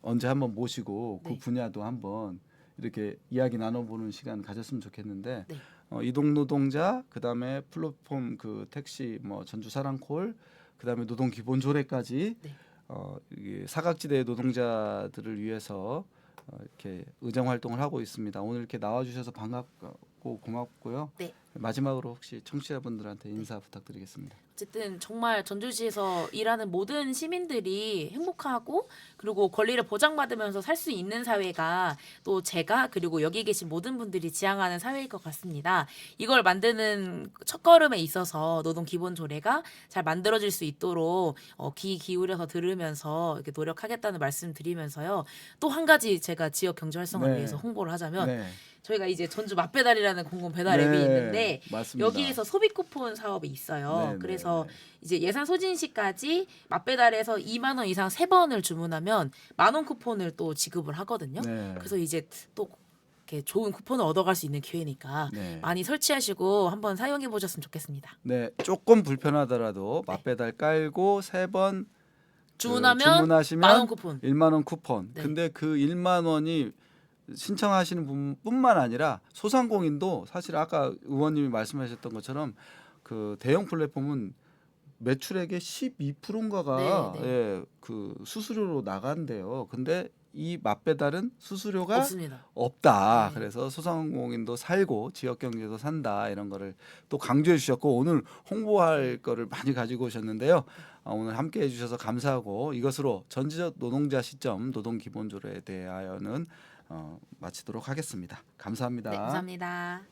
S1: 언제 한번 모시고
S3: 네.
S1: 그 분야도 한번 이렇게 이야기 나눠보는 시간 가졌으면 좋겠는데
S3: 네.
S1: 이동 노동자 그다음에 플랫폼 그 택시 뭐 전주 사랑콜 그다음에 노동 기본 조례까지
S3: 네.
S1: 이게 사각지대 노동자들을 위해서 이렇게 의정 활동을 하고 있습니다. 오늘 이렇게 나와주셔서 반갑고 밝고 고맙고요.
S3: 네.
S1: 마지막으로 혹시 청취자분들한테 인사 부탁드리겠습니다.
S3: 어쨌든 정말 전주시에서 일하는 모든 시민들이 행복하고 그리고 권리를 보장받으면서 살 수 있는 사회가 또 제가 그리고 여기 계신 모든 분들이 지향하는 사회일 것 같습니다. 이걸 만드는 첫걸음에 있어서 노동 기본 조례가 잘 만들어질 수 있도록 귀 기울여서 들으면서 이렇게 노력하겠다는 말씀 드리면서요. 또 한 가지 제가 지역 경제 활성화를
S1: 네.
S3: 위해서 홍보를 하자면
S1: 네.
S3: 저희가 이제 전주 맛배달이라는 공공 배달 앱이
S1: 네,
S3: 있는데
S1: 맞습니다.
S3: 여기에서 소비 쿠폰 사업이 있어요.
S1: 네,
S3: 그래서
S1: 네,
S3: 이제 예산 소진 시까지 맛배달에서 2만 원 이상 3번을 주문하면 10,000원 쿠폰을 또 지급을 하거든요.
S1: 네.
S3: 그래서 이제 또 이렇게 좋은 쿠폰을 얻어갈 수 있는 기회니까
S1: 네.
S3: 많이 설치하시고 한번 사용해 보셨으면 좋겠습니다.
S1: 네, 조금 불편하더라도 맛배달 깔고 3번
S3: 주문하면
S1: 주문하시면
S3: 10,000원 쿠폰.
S1: 1만 원 쿠폰.
S3: 네.
S1: 근데 그 1만 원이 신청하시는 분뿐만 아니라 소상공인도 사실 아까 의원님이 말씀하셨던 것처럼 그 대형 플랫폼은 매출액의 12%인가가
S3: 네, 네.
S1: 예, 그 수수료로 나간대요. 근데 이 맛배달은 수수료가
S3: 없습니다.
S1: 없다.
S3: 네.
S1: 그래서 소상공인도 살고 지역 경제도 산다 이런 거를 또 강조해 주셨고 오늘 홍보할 거를 많이 가지고 오셨는데요. 오늘 함께 해주셔서 감사하고 이것으로 전지적 노동자 시점 노동 기본조례에 대하여는 마치도록 하겠습니다. 감사합니다.
S3: 네, 감사합니다.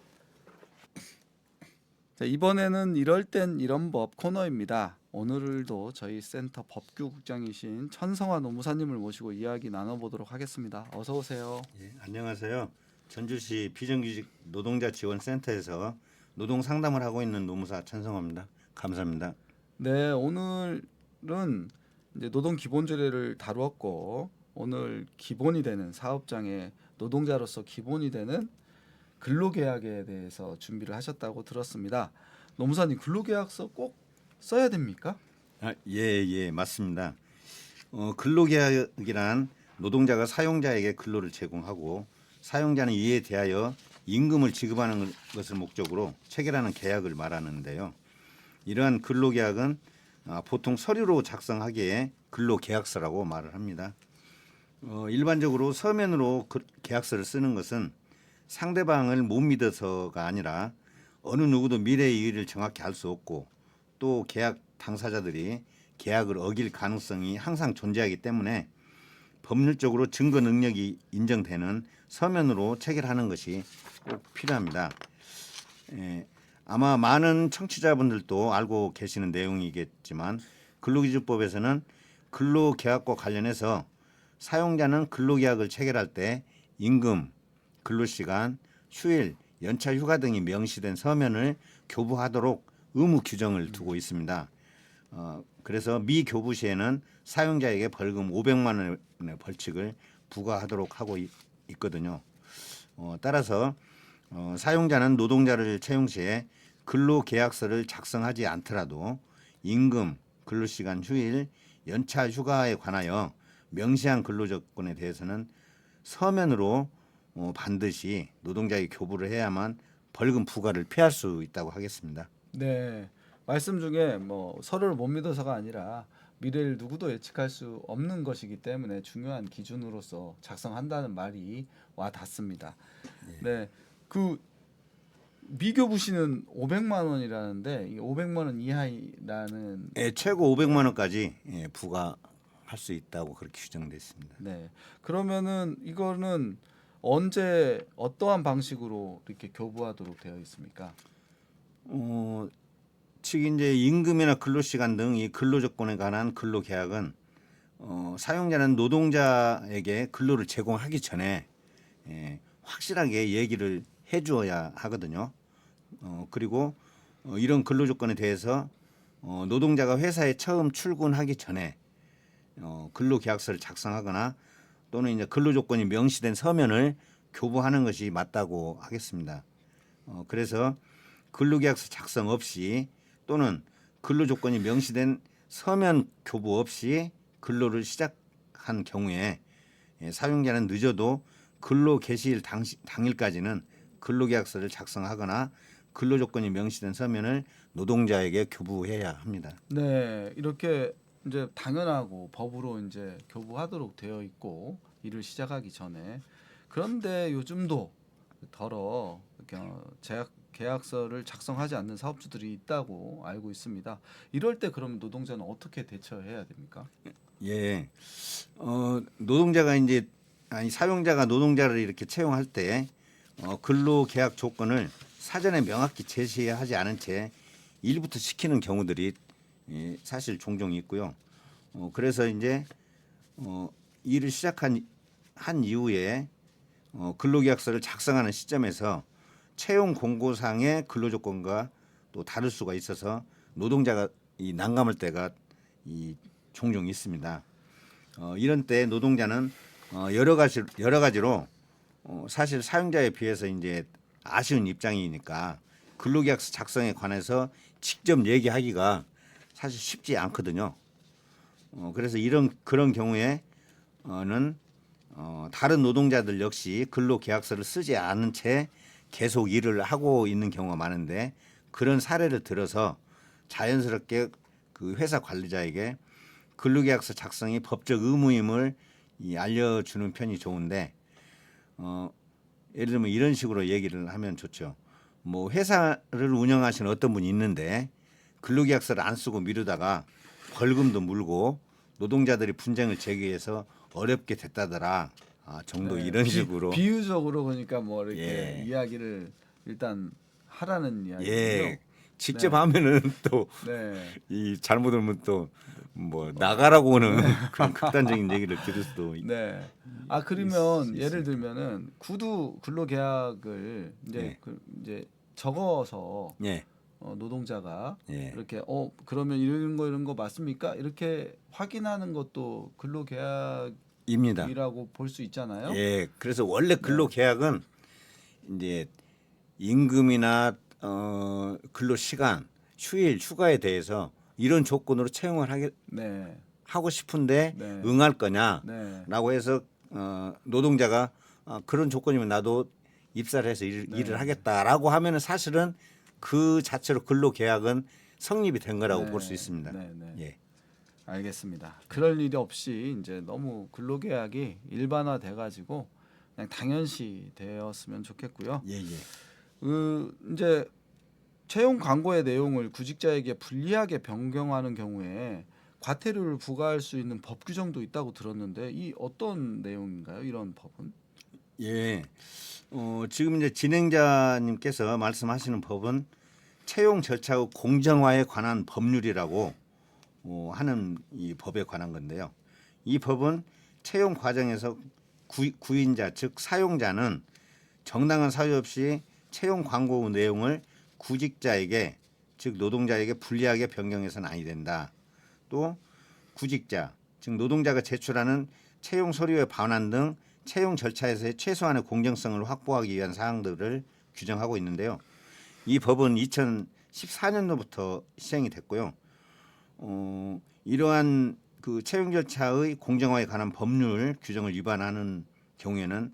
S1: 자, 이번에는 이럴 땐 이런 법 코너입니다. 오늘도 저희 센터 법규국장이신 천성화 노무사님을 모시고 이야기 나눠보도록 하겠습니다. 어서 오세요.
S4: 예, 안녕하세요. 전주시 비정규직 노동자 지원 센터에서 노동 상담을 하고 있는 노무사 천성호입니다. 감사합니다.
S1: 네, 오늘은 이제 노동 기본조례를 다루었고 오늘 기본이 되는 사업장의 노동자로서 기본이 되는 근로계약에 대해서 준비를 하셨다고 들었습니다. 노무사님 근로계약서 꼭 써야 됩니까?
S4: 예, 맞습니다. 근로계약이란 노동자가 사용자에게 근로를 제공하고 사용자는 이에 대하여 임금을 지급하는 것을 목적으로 체결하는 계약을 말하는데요. 이러한 근로계약은 보통 서류로 작성하기에 근로계약서라고 말을 합니다. 일반적으로 서면으로 계약서를 쓰는 것은 상대방을 못 믿어서가 아니라 어느 누구도 미래의 일을 정확히 알 수 없고 또 계약 당사자들이 계약을 어길 가능성이 항상 존재하기 때문에 법률적으로 증거 능력이 인정되는 서면으로 체결하는 것이 꼭 필요합니다. 아마 많은 청취자분들도 알고 계시는 내용이겠지만 근로기준법에서는 근로계약과 관련해서 사용자는 근로계약을 체결할 때 임금, 근로시간, 휴일, 연차 휴가 등이 명시된 서면을 교부하도록 의무 규정을 두고 있습니다. 그래서 미교부 시에는 사용자에게 벌금 500만 원의 벌칙을 부과하도록 하고 있거든요. 따라서 사용자는 노동자를 채용 시에 근로계약서를 작성하지 않더라도 임금, 근로시간, 휴일, 연차 휴가에 관하여 명시한 근로조건에 대해서는 서면으로 반드시 노동자에게 교부를 해야만 벌금 부과를 피할 수 있다고 하겠습니다.
S1: 네, 말씀 중에 뭐 서로를 못 믿어서가 아니라 미래를 누구도 예측할 수 없는 것이기 때문에 중요한 기준으로서 작성한다는 말이 와 닿습니다. 네, 그 미교부 씨는 500만 원이라는데 이 500만 원 이하라는
S4: 최고 500만 원까지 부과할 수 있다고 그렇게 규정되어 있습니다.
S1: 네, 그러면은 이거는 언제 어떠한 방식으로 이렇게 교부하도록 되어 있습니까?
S4: 즉 이제 임금이나 근로시간 등 이 근로조건에 관한 근로계약은 사용자는 노동자에게 근로를 제공하기 전에 확실하게 얘기를 해주어야 하거든요. 그리고 이런 근로조건에 대해서 노동자가 회사에 처음 출근하기 전에 근로계약서를 작성하거나 또는 이제 근로조건이 명시된 서면을 교부하는 것이 맞다고 하겠습니다. 그래서 근로계약서 작성 없이 또는 근로조건이 명시된 서면 교부 없이 근로를 시작한 경우에 사용자는 늦어도 근로 개시일 당일까지는 근로계약서를 작성하거나 근로조건이 명시된 서면을 노동자에게 교부해야 합니다.
S1: 네, 이렇게 이제 당연하고 법으로 이제 교부하도록 되어 있고 일을 시작하기 전에 그런데 요즘도 더러 계약서를 작성하지 않는 사업주들이 있다고 알고 있습니다. 이럴 때 그럼 노동자는 어떻게 대처해야 됩니까?
S4: 예, 노동자가 이제 사용자가 노동자를 이렇게 채용할 때 근로계약 조건을 사전에 명확히 제시하지 않은 채 일부터 시키는 경우들이 사실 종종 있고요. 그래서 이제 일을 시작한 이후에 근로계약서를 작성하는 시점에서 채용 공고상의 근로조건과 또 다를 수가 있어서 노동자가 난감할 때가 종종 있습니다. 이런 때 노동자는 여러 가지로 사실 사용자에 비해서 이제 아쉬운 입장이니까 근로계약서 작성에 관해서 직접 얘기하기가 사실 쉽지 않거든요. 그래서 그런 경우에는 다른 노동자들 역시 근로계약서를 쓰지 않은 채 계속 일을 하고 있는 경우가 많은데 그런 사례를 들어서 자연스럽게 그 회사 관리자에게 근로계약서 작성이 법적 의무임을 알려주는 편이 좋은데 예를 들면 이런 식으로 얘기를 하면 좋죠. 뭐 회사를 운영하시는 어떤 분이 있는데 근로계약서를 안 쓰고 미루다가 벌금도 물고 노동자들이 분쟁을 제기해서 어렵게 됐다더라. 정도
S1: 네,
S4: 이런 식으로
S1: 비유적으로 그러니까 뭐 이렇게
S4: 예.
S1: 이야기를 일단 하라는 이야기죠.
S4: 예. 직접
S1: 네.
S4: 하면은 또 이
S1: 네.
S4: 잘못하면 또 뭐 나가라고 하는 그런 극단적인 얘기를 들을 수도
S1: 네. 그러면 예를
S4: 있으니까.
S1: 들면은 구두 근로계약을
S4: 예.
S1: 이제 적어서
S4: 예.
S1: 노동자가
S4: 예.
S1: 이렇게 그러면 이런 거 맞습니까? 이렇게 확인하는 것도 근로계약이라고
S4: 입니다.
S1: 볼 수 있잖아요.
S4: 예. 그래서 원래
S1: 네.
S4: 근로계약은 이제 임금이나 근로 시간, 휴일, 휴가에 대해서 이런 조건으로 채용을
S1: 네.
S4: 하고 싶은데
S1: 네.
S4: 응할
S1: 네.
S4: 거냐라고 해서 노동자가 그런 조건이면 나도 입사를 해서
S1: 네.
S4: 일을 하겠다라고 하면은 사실은 그 자체로 근로계약은 성립이 된 거라고
S1: 네.
S4: 볼 수 있습니다.
S1: 네. 네.
S4: 예.
S1: 알겠습니다. 그럴 일이 없이 이제 너무 근로계약이 일반화돼 가지고 그냥 당연시 되었으면 좋겠고요.
S4: 예, 예.
S1: 이제 채용 광고의 내용을 구직자에게 불리하게 변경하는 경우에 과태료를 부과할 수 있는 법 규정도 있다고 들었는데 이 어떤 내용인가요? 이런 법은?
S4: 예. 지금 이제 진행자님께서 말씀하시는 법은 채용 절차의 공정화에 관한 법률이라고 하는 이 법에 관한 건데요. 이 법은 채용 과정에서 구인자 즉 사용자는 정당한 사유 없이 채용 광고 내용을 구직자에게 즉 노동자에게 불리하게 변경해서는 아니 된다. 또 구직자 즉 노동자가 제출하는 채용 서류의 반환 등 채용 절차에서의 최소한의 공정성을 확보하기 위한 사항들을 규정하고 있는데요. 이 법은 2014년도부터 시행이 됐고요. 이러한 그 채용 절차의 공정화에 관한 법률 규정을 위반하는 경우에는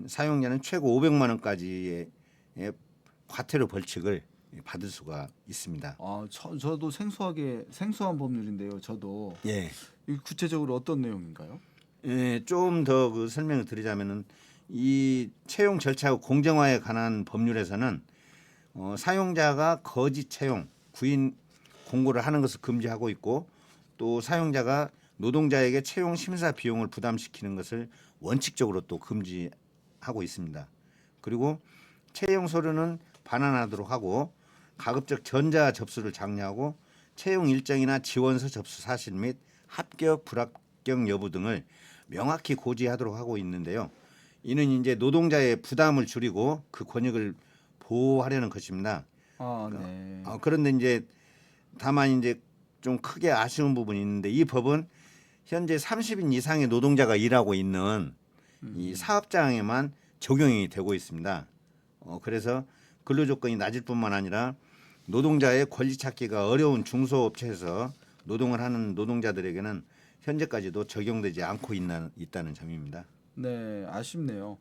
S4: 사용자는 최고 500만 원까지의 과태료 벌칙을 받을 수가 있습니다.
S1: 저도 생소한 법률인데요. 저도
S4: 예.
S1: 이 구체적으로 어떤 내용인가요?
S4: 예, 좀 더 그 설명을 드리자면은 이 채용 절차 공정화에 관한 법률에서는 사용자가 거짓 채용, 구인 공고를 하는 것을 금지하고 있고 또 사용자가 노동자에게 채용 심사 비용을 부담시키는 것을 원칙적으로 또 금지하고 있습니다. 그리고 채용 서류는 반환하도록 하고 가급적 전자 접수를 장려하고 채용 일정이나 지원서 접수 사실 및 합격 불합격 여부 등을 명확히 고지하도록 하고 있는데요. 이는 이제 노동자의 부담을 줄이고 그 권익을 보호하려는 것입니다.
S1: 네.
S4: 그런데 이제 다만 이제 좀 크게 아쉬운 부분이 있는데 이 법은 현재 30인 이상의 노동자가 일하고 있는 이 사업장에만 적용이 되고 있습니다. 그래서 근로 조건이 낮을 뿐만 아니라 노동자의 권리 찾기가 어려운 중소업체에서 노동을 하는 노동자들에게는 현재까지도 적용되지 않고 있다는 점입니다.
S1: 네, 아쉽네요.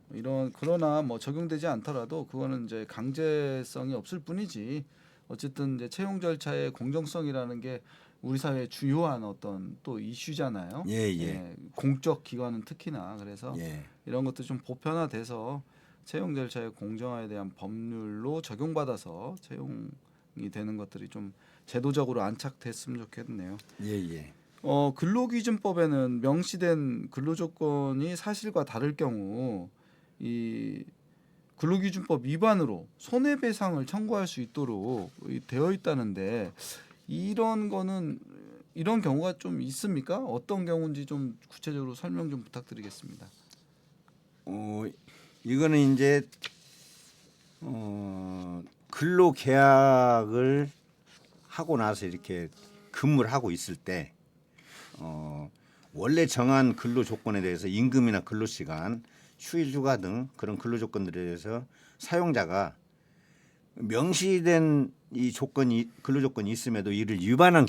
S1: 그러나 뭐 적용되지 않더라도 그거는 이제 강제성이 없을 뿐이지. 어쨌든 이제 채용 절차의 공정성이라는 게 우리 사회의 주요한 어떤 또 이슈잖아요.
S4: 예, 예.
S1: 공적 기관은 특히나 그래서
S4: 예.
S1: 이런 것도 좀 보편화돼서 채용 절차의 공정화에 대한 법률로 적용받아서 채용이 되는 것들이 좀 제도적으로 안착됐으면 좋겠네요.
S4: 예.
S1: 근로기준법에는 명시된 근로조건이 사실과 다를 경우 이 근로기준법 위반으로 손해배상을 청구할 수 있도록 되어 있다는데 이런 거는 이런 경우가 좀 있습니까? 어떤 경우인지 좀 구체적으로 설명 좀 부탁드리겠습니다.
S4: 이거는 이제 근로 계약을 하고 나서 이렇게 근무를 하고 있을 때 원래 정한 근로 조건에 대해서 임금이나 근로 시간, 휴일 휴가 등 그런 근로 조건들에 대해서 사용자가 명시된 이 조건이 근로 조건이 있음에도 이를 위반한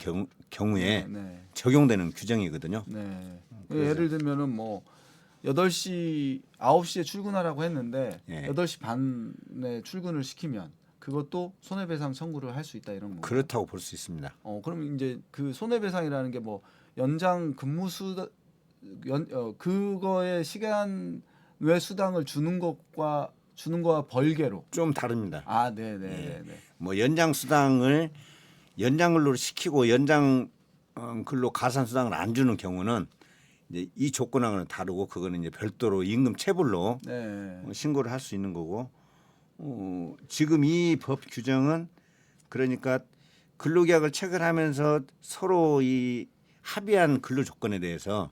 S4: 경우에
S1: 네.
S4: 적용되는 규정이거든요.
S1: 네.
S4: 그래서-
S1: 예를 들면은 뭐 8시 9시에 출근하라고 했는데
S4: 예.
S1: 8시 반에 출근을 시키면 그것도 손해배상 청구를 할 수 있다 이런 거.
S4: 그렇다고 볼 수 있습니다.
S1: 그럼 이제 그 손해배상이라는 게 뭐 연장 근무수 그거의 시간 외 수당을 주는 거와 벌개로.
S4: 좀 다릅니다.
S1: 아, 네, 네, 네.
S4: 뭐 연장 수당을 연장 근로를 시키고 연장 근로 가산 수당을 안 주는 경우는 이제 이 조건하고는 다르고 그거는 이제 별도로 임금 체불로
S1: 네.
S4: 신고를 할 수 있는 거고 지금 이 법 규정은 그러니까 근로계약을 체결하면서 서로 이 합의한 근로 조건에 대해서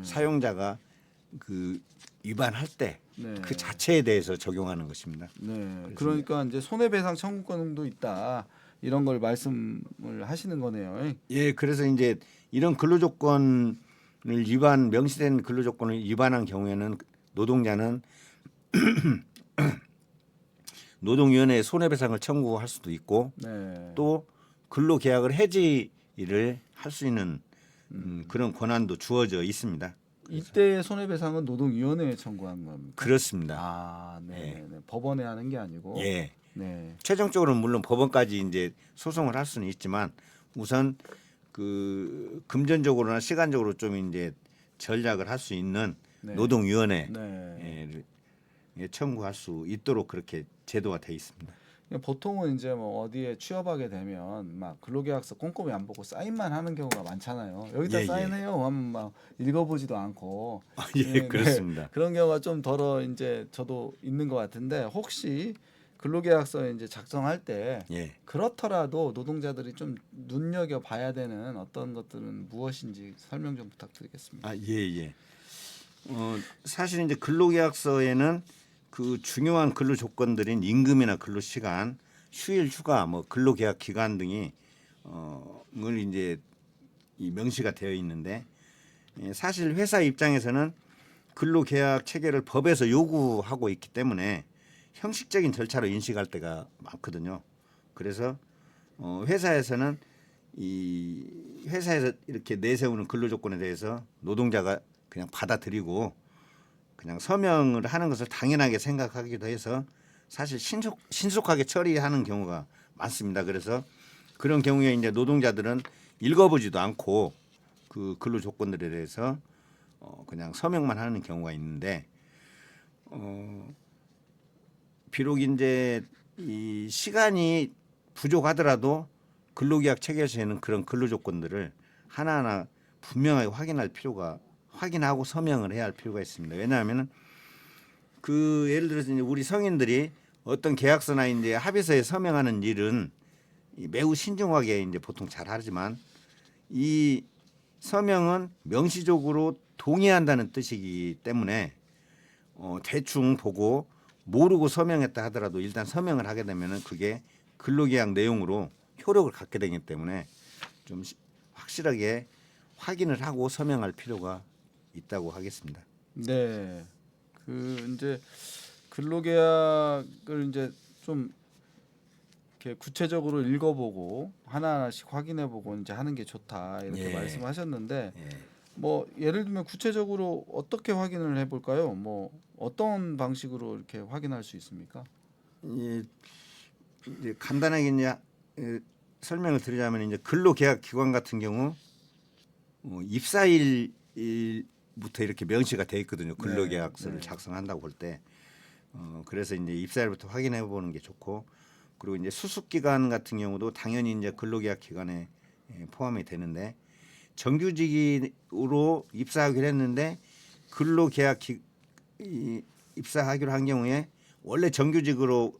S4: 사용자가 그 위반할 때 그
S1: 네.
S4: 자체에 대해서 적용하는 것입니다.
S1: 네. 그러니까 이제 손해배상 청구권도 있다. 이런 걸 말씀을 하시는 거네요.
S4: 예, 그래서 이제 이런 근로 조건을 명시된 근로 조건을 위반한 경우에는 노동자는 노동위원회에 손해배상을 청구할 수도 있고
S1: 네.
S4: 또 근로계약을 해지를 할 수 있는 그런 권한도 주어져 있습니다.
S1: 이때의 손해배상은 노동위원회에 청구한 겁니다.
S4: 그렇습니다.
S1: 아, 네. 네. 법원에 하는 게 아니고.
S4: 예,
S1: 네.
S4: 최종적으로는 물론 법원까지 이제 소송을 할 수는 있지만 우선 그 금전적으로나 시간적으로 좀 이제 전략을 할 수 있는
S1: 네.
S4: 노동위원회에
S1: 네.
S4: 청구할 수 있도록 그렇게 제도가 돼 있습니다.
S1: 보통은 이제 뭐 어디에 취업하게 되면 막 근로계약서 꼼꼼히 안 보고 사인만 하는 경우가 많잖아요. 여기다
S4: 예, 예.
S1: 사인해요 하면 막 읽어보지도 않고.
S4: 예, 그렇습니다.
S1: 그런 경우가 좀 덜어 이제 저도 있는 것 같은데 혹시 근로계약서 이제 작성할 때
S4: 예.
S1: 그렇더라도 노동자들이 좀 눈여겨 봐야 되는 어떤 것들은 무엇인지 설명 좀 부탁드리겠습니다.
S4: 아, 예. 사실 이제 근로계약서에는 그 중요한 근로 조건들인 임금이나 근로 시간, 휴일 휴가, 뭐 근로계약 기간 등이 을 이제 이 명시가 되어 있는데 사실 회사 입장에서는 근로계약 체결을 법에서 요구하고 있기 때문에 형식적인 절차로 인식할 때가 많거든요. 그래서 회사에서는 이 회사에서 이렇게 내세우는 근로 조건에 대해서 노동자가 그냥 받아들이고 그냥 서명을 하는 것을 당연하게 생각하기도 해서 사실 신속하게 처리하는 경우가 많습니다. 그래서 그런 경우에 이제 노동자들은 읽어보지도 않고 그 근로 조건들에 대해서 그냥 서명만 하는 경우가 있는데 비록 이제 이 시간이 부족하더라도 근로계약 체결시에는 그런 근로 조건들을 하나하나 분명하게 확인하고 서명을 해야 할 필요가 있습니다. 왜냐하면은 그 예를 들어서 이제 우리 성인들이 어떤 계약서나 이제 합의서에 서명하는 일은 매우 신중하게 이제 보통 잘 하지만 이 서명은 명시적으로 동의한다는 뜻이기 때문에 대충 보고 모르고 서명했다 하더라도 일단 서명을 하게 되면은 그게 근로계약 내용으로 효력을 갖게 되기 때문에 좀 확실하게 확인을 하고 서명할 필요가 있다고 하겠습니다.
S1: 네. 그 이제 근로계약을 이제 좀 이렇게 구체적으로 읽어보고 하나하나씩 확인해보고 이제 하는 게 좋다 이렇게
S4: 예.
S1: 말씀하셨는데
S4: 예.
S1: 뭐 예를 들면 구체적으로 어떻게 확인을 해볼까요? 뭐 어떤 방식으로 이렇게 확인할 수 있습니까?
S4: 이제 간단하게 이제 설명을 드리자면 이제 근로계약 기관 같은 경우 입사일 부터 이렇게 명시가 돼 있거든요. 근로계약서를
S1: 네.
S4: 작성한다고 볼 때. 그래서 이제 입사일부터 확인해 보는 게 좋고, 그리고 이제 수습 기간 같은 경우도 당연히 이제 근로계약 기간에 포함이 되는데, 정규직으로 입사하기로 했는데 근로계약 입사하기로 한 경우에 원래 정규직으로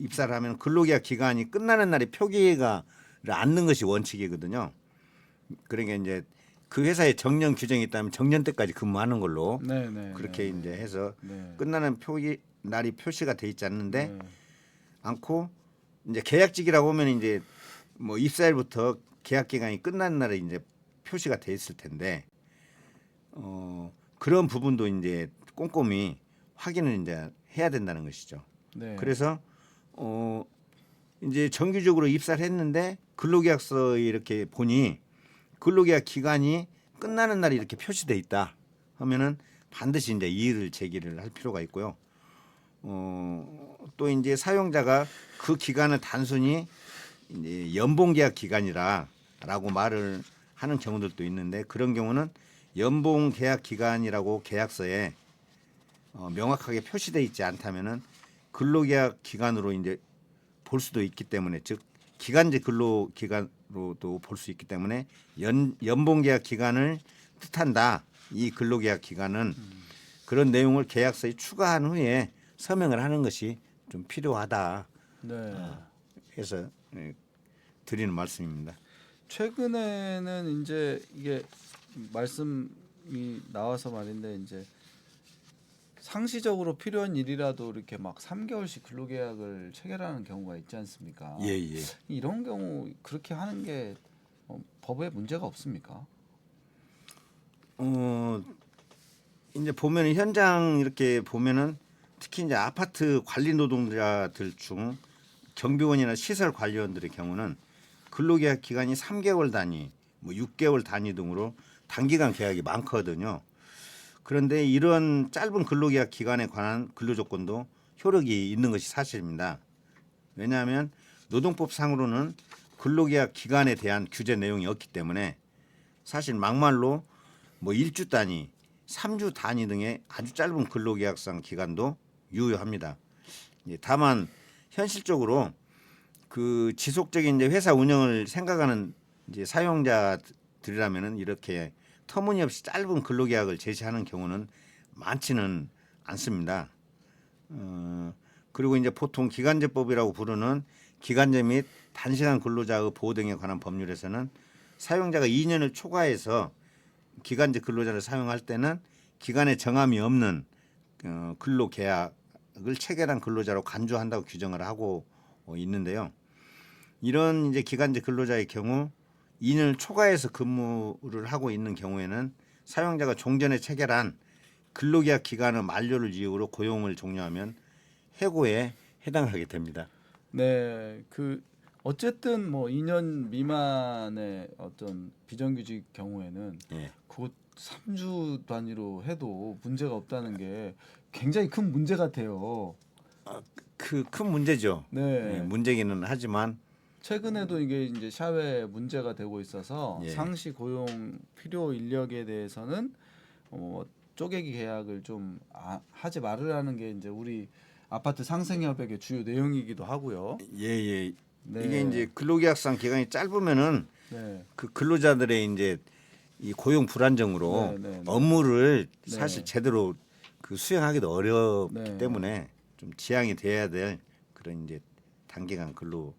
S4: 입사를 하면 근로계약 기간이 끝나는 날에 표기가 않는 것이 원칙이거든요. 그러니까 이제 그 회사에 정년 규정이 있다면 정년 때까지 근무하는 걸로
S1: 네네.
S4: 그렇게
S1: 네.
S4: 이제 해서
S1: 네.
S4: 끝나는 날이 표시가 돼 있지 않는데
S1: 네.
S4: 않고, 이제 계약직이라고 하면 이제 뭐 입사일부터 계약 기간이 끝나는 날에 이제 표시가 돼 있을 텐데 그런 부분도 이제 꼼꼼히 확인을 이제 해야 된다는 것이죠.
S1: 네.
S4: 그래서 이제 정규직으로 입사를 했는데 근로계약서에 이렇게 보니 근로계약 기간이 끝나는 날이 이렇게 표시돼 있다 하면은 반드시 이제 이의를 제기를 할 필요가 있고요. 또 이제 사용자가 그 기간을 단순히 이제 연봉계약 기간이라라고 말을 하는 경우들도 있는데, 그런 경우는 연봉계약 기간이라고 계약서에 명확하게 표시돼 있지 않다면은 근로계약 기간으로 이제 볼 수도 있기 때문에, 즉 기간제 근로기간으로도 볼 수 있기 때문에 연봉계약 기간을 뜻한다. 이 근로계약 기간은 그런 내용을 계약서에 추가한 후에 서명을 하는 것이 좀 필요하다
S1: 네.
S4: 해서 드리는 말씀입니다.
S1: 최근에는 이제 이게 말씀이 나와서 말인데 이제 상시적으로 필요한 일이라도 이렇게 막 3개월씩 근로계약을 체결하는 경우가 있지 않습니까?
S4: 예, 예.
S1: 이런 경우 그렇게 하는 게 법에 문제가 없습니까?
S4: 이제 보면은 현장 이렇게 보면은 특히 이제 아파트 관리 노동자들 중 경비원이나 시설 관리원들의 경우는 근로계약 기간이 3개월 단위, 뭐 6개월 단위 등으로 단기간 계약이 많거든요. 그런데 이런 짧은 근로계약 기간에 관한 근로조건도 효력이 있는 것이 사실입니다. 왜냐하면 노동법상으로는 근로계약 기간에 대한 규제 내용이 없기 때문에 사실 막말로 뭐 1주 단위, 3주 단위 등의 아주 짧은 근로계약상 기간도 유효합니다. 다만 현실적으로 그 지속적인 이제 회사 운영을 생각하는 이제 사용자들이라면은 이렇게 터무니없이 짧은 근로계약을 제시하는 경우는 많지는 않습니다. 그리고 이제 보통 기간제법이라고 부르는 기간제 및 단시간 근로자의 보호 등에 관한 법률에서는 사용자가 2년을 초과해서 기간제 근로자를 사용할 때는 기간에 정함이 없는 근로계약을 체결한 근로자로 간주한다고 규정을 하고 있는데요. 이런 이제 기간제 근로자의 경우 2년을 초과해서 근무를 하고 있는 경우에는 사용자가 종전에 체결한 근로계약 기간의 만료를 이유로 고용을 종료하면 해고에 해당하게 됩니다.
S1: 네, 그 어쨌든 뭐 2년 미만의 어떤 비정규직 경우에는
S4: 예.
S1: 곧 3주 단위로 해도 문제가 없다는 게 굉장히 큰 문제 같아요.
S4: 그 큰 문제죠.
S1: 네.
S4: 문제기는 하지만
S1: 최근에도 이게 이제 사회 문제가 되고 있어서
S4: 예.
S1: 상시 고용 필요 인력에 대해서는 쪼개기 계약을 좀 하지 말으라는 게 이제 우리 아파트 상생협약의 주요 내용이기도 하고요.
S4: 예.
S1: 네.
S4: 이게 이제 근로계약상 기간이 짧으면은
S1: 네.
S4: 그 근로자들의 이제 이 고용 불안정으로
S1: 네.
S4: 업무를
S1: 네.
S4: 사실 제대로 그 수행하기도 어렵기
S1: 네.
S4: 때문에 좀 지양이 돼야 될 그런 이제 단기간 근로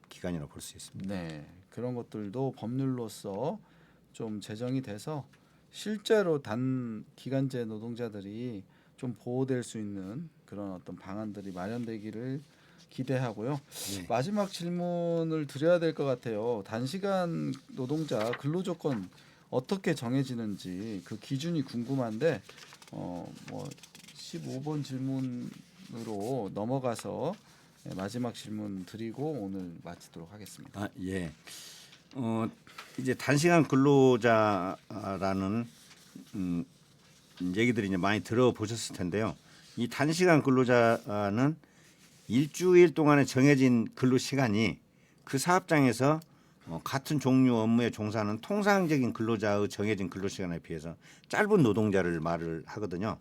S4: 기간이라고 볼 수 있습니다.
S1: 네, 그런 것들도 법률로서 좀 제정이 돼서 실제로 단 기간제 노동자들이 좀 보호될 수 있는 그런 어떤 방안들이 마련되기를 기대하고요.
S4: 네.
S1: 마지막 질문을 드려야 될 것 같아요. 단시간 노동자 근로조건 어떻게 정해지는지 그 기준이 궁금한데 뭐 15번 질문으로 넘어가서 마지막 질문 드리고 오늘 마치도록 하겠습니다.
S4: 예. 이제 단시간 근로자라는 얘기들이 이제 많이 들어보셨을 텐데요. 이 단시간 근로자는 일주일 동안에 정해진 근로 시간이 그 사업장에서 같은 종류 업무에 종사하는 통상적인 근로자의 정해진 근로시간에 비해서 짧은 노동자를 말을 하거든요.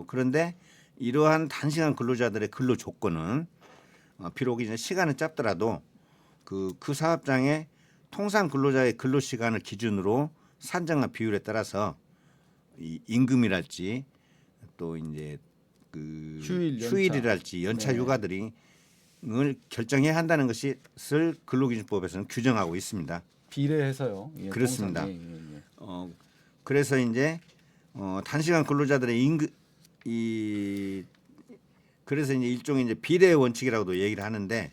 S4: 그런데 이러한 단시간 근로자들의 근로 조건은 비록 이제 시간은 짧더라도 그 사업장의 통상 근로자의 근로 시간을 기준으로 산정한 비율에 따라서 이 임금이랄지 또 이제 그
S1: 휴일, 연차.
S4: 휴일이랄지 연차
S1: 네.
S4: 휴가들이 을 결정해야 한다는 것을 근로기준법에서는 규정하고 있습니다.
S1: 비례해서요. 예,
S4: 그렇습니다.
S1: 통상, 예.
S4: 그래서 이제 단시간 근로자들의 그래서 이제 일종의 이제 비례 원칙이라고도 얘기를 하는데,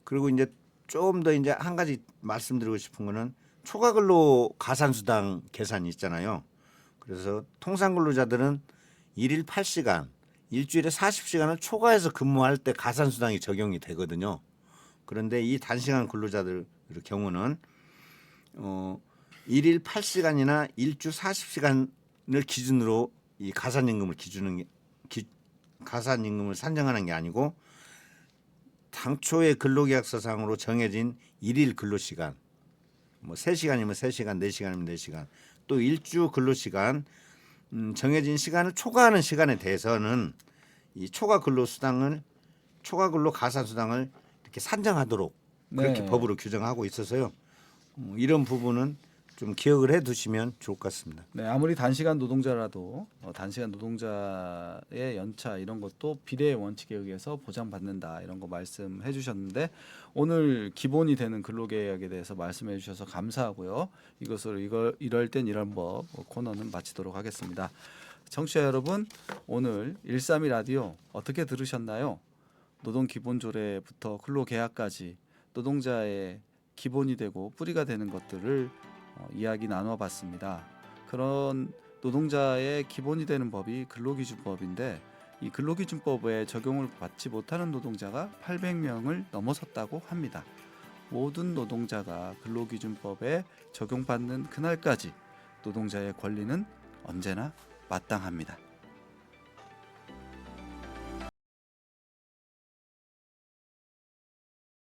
S4: 그리고 이제 좀 더 이제 한 가지 말씀드리고 싶은 거는 초과 근로 가산수당 계산이 있잖아요. 그래서 통상 근로자들은 일일 8시간, 일주일에 40시간을 초과해서 근무할 때 가산수당이 적용이 되거든요. 그런데 이 단시간 근로자들 경우는 일일 8시간이나 일주 40시간을 기준으로 이 가산임금을 가산임금을 산정하는 게 아니고 당초의 근로계약서상으로 정해진 일일 근로시간, 뭐 3시간이면 3시간, 4시간이면 4시간, 또 일주 근로시간 정해진 시간을 초과하는 시간에 대해서는 이 초과 근로 가산수당을 이렇게 산정하도록 그렇게
S1: 네.
S4: 법으로 규정하고 있어서요. 이런 부분은 좀 기억을 해두시면 좋을 것 같습니다.
S1: 네, 아무리 단시간 노동자라도 단시간 노동자의 연차 이런 것도 비례 원칙에 의해서 보장받는다 이런 거 말씀해 주셨는데, 오늘 기본이 되는 근로계약에 대해서 말씀해 주셔서 감사하고요. 이럴 땐 이런 법 코너는 마치도록 하겠습니다. 청취자 여러분, 오늘 132 라디오 어떻게 들으셨나요? 노동기본조례부터 근로계약까지 노동자의 기본이 되고 뿌리가 되는 것들을 이야기 나눠봤습니다. 그런 노동자의 기본이 되는 법이 근로기준법인데, 이 근로기준법에 적용을 받지 못하는 노동자가 800명을 넘어섰다고 합니다. 모든 노동자가 근로기준법에 적용받는 그날까지 노동자의 권리는 언제나 마땅합니다.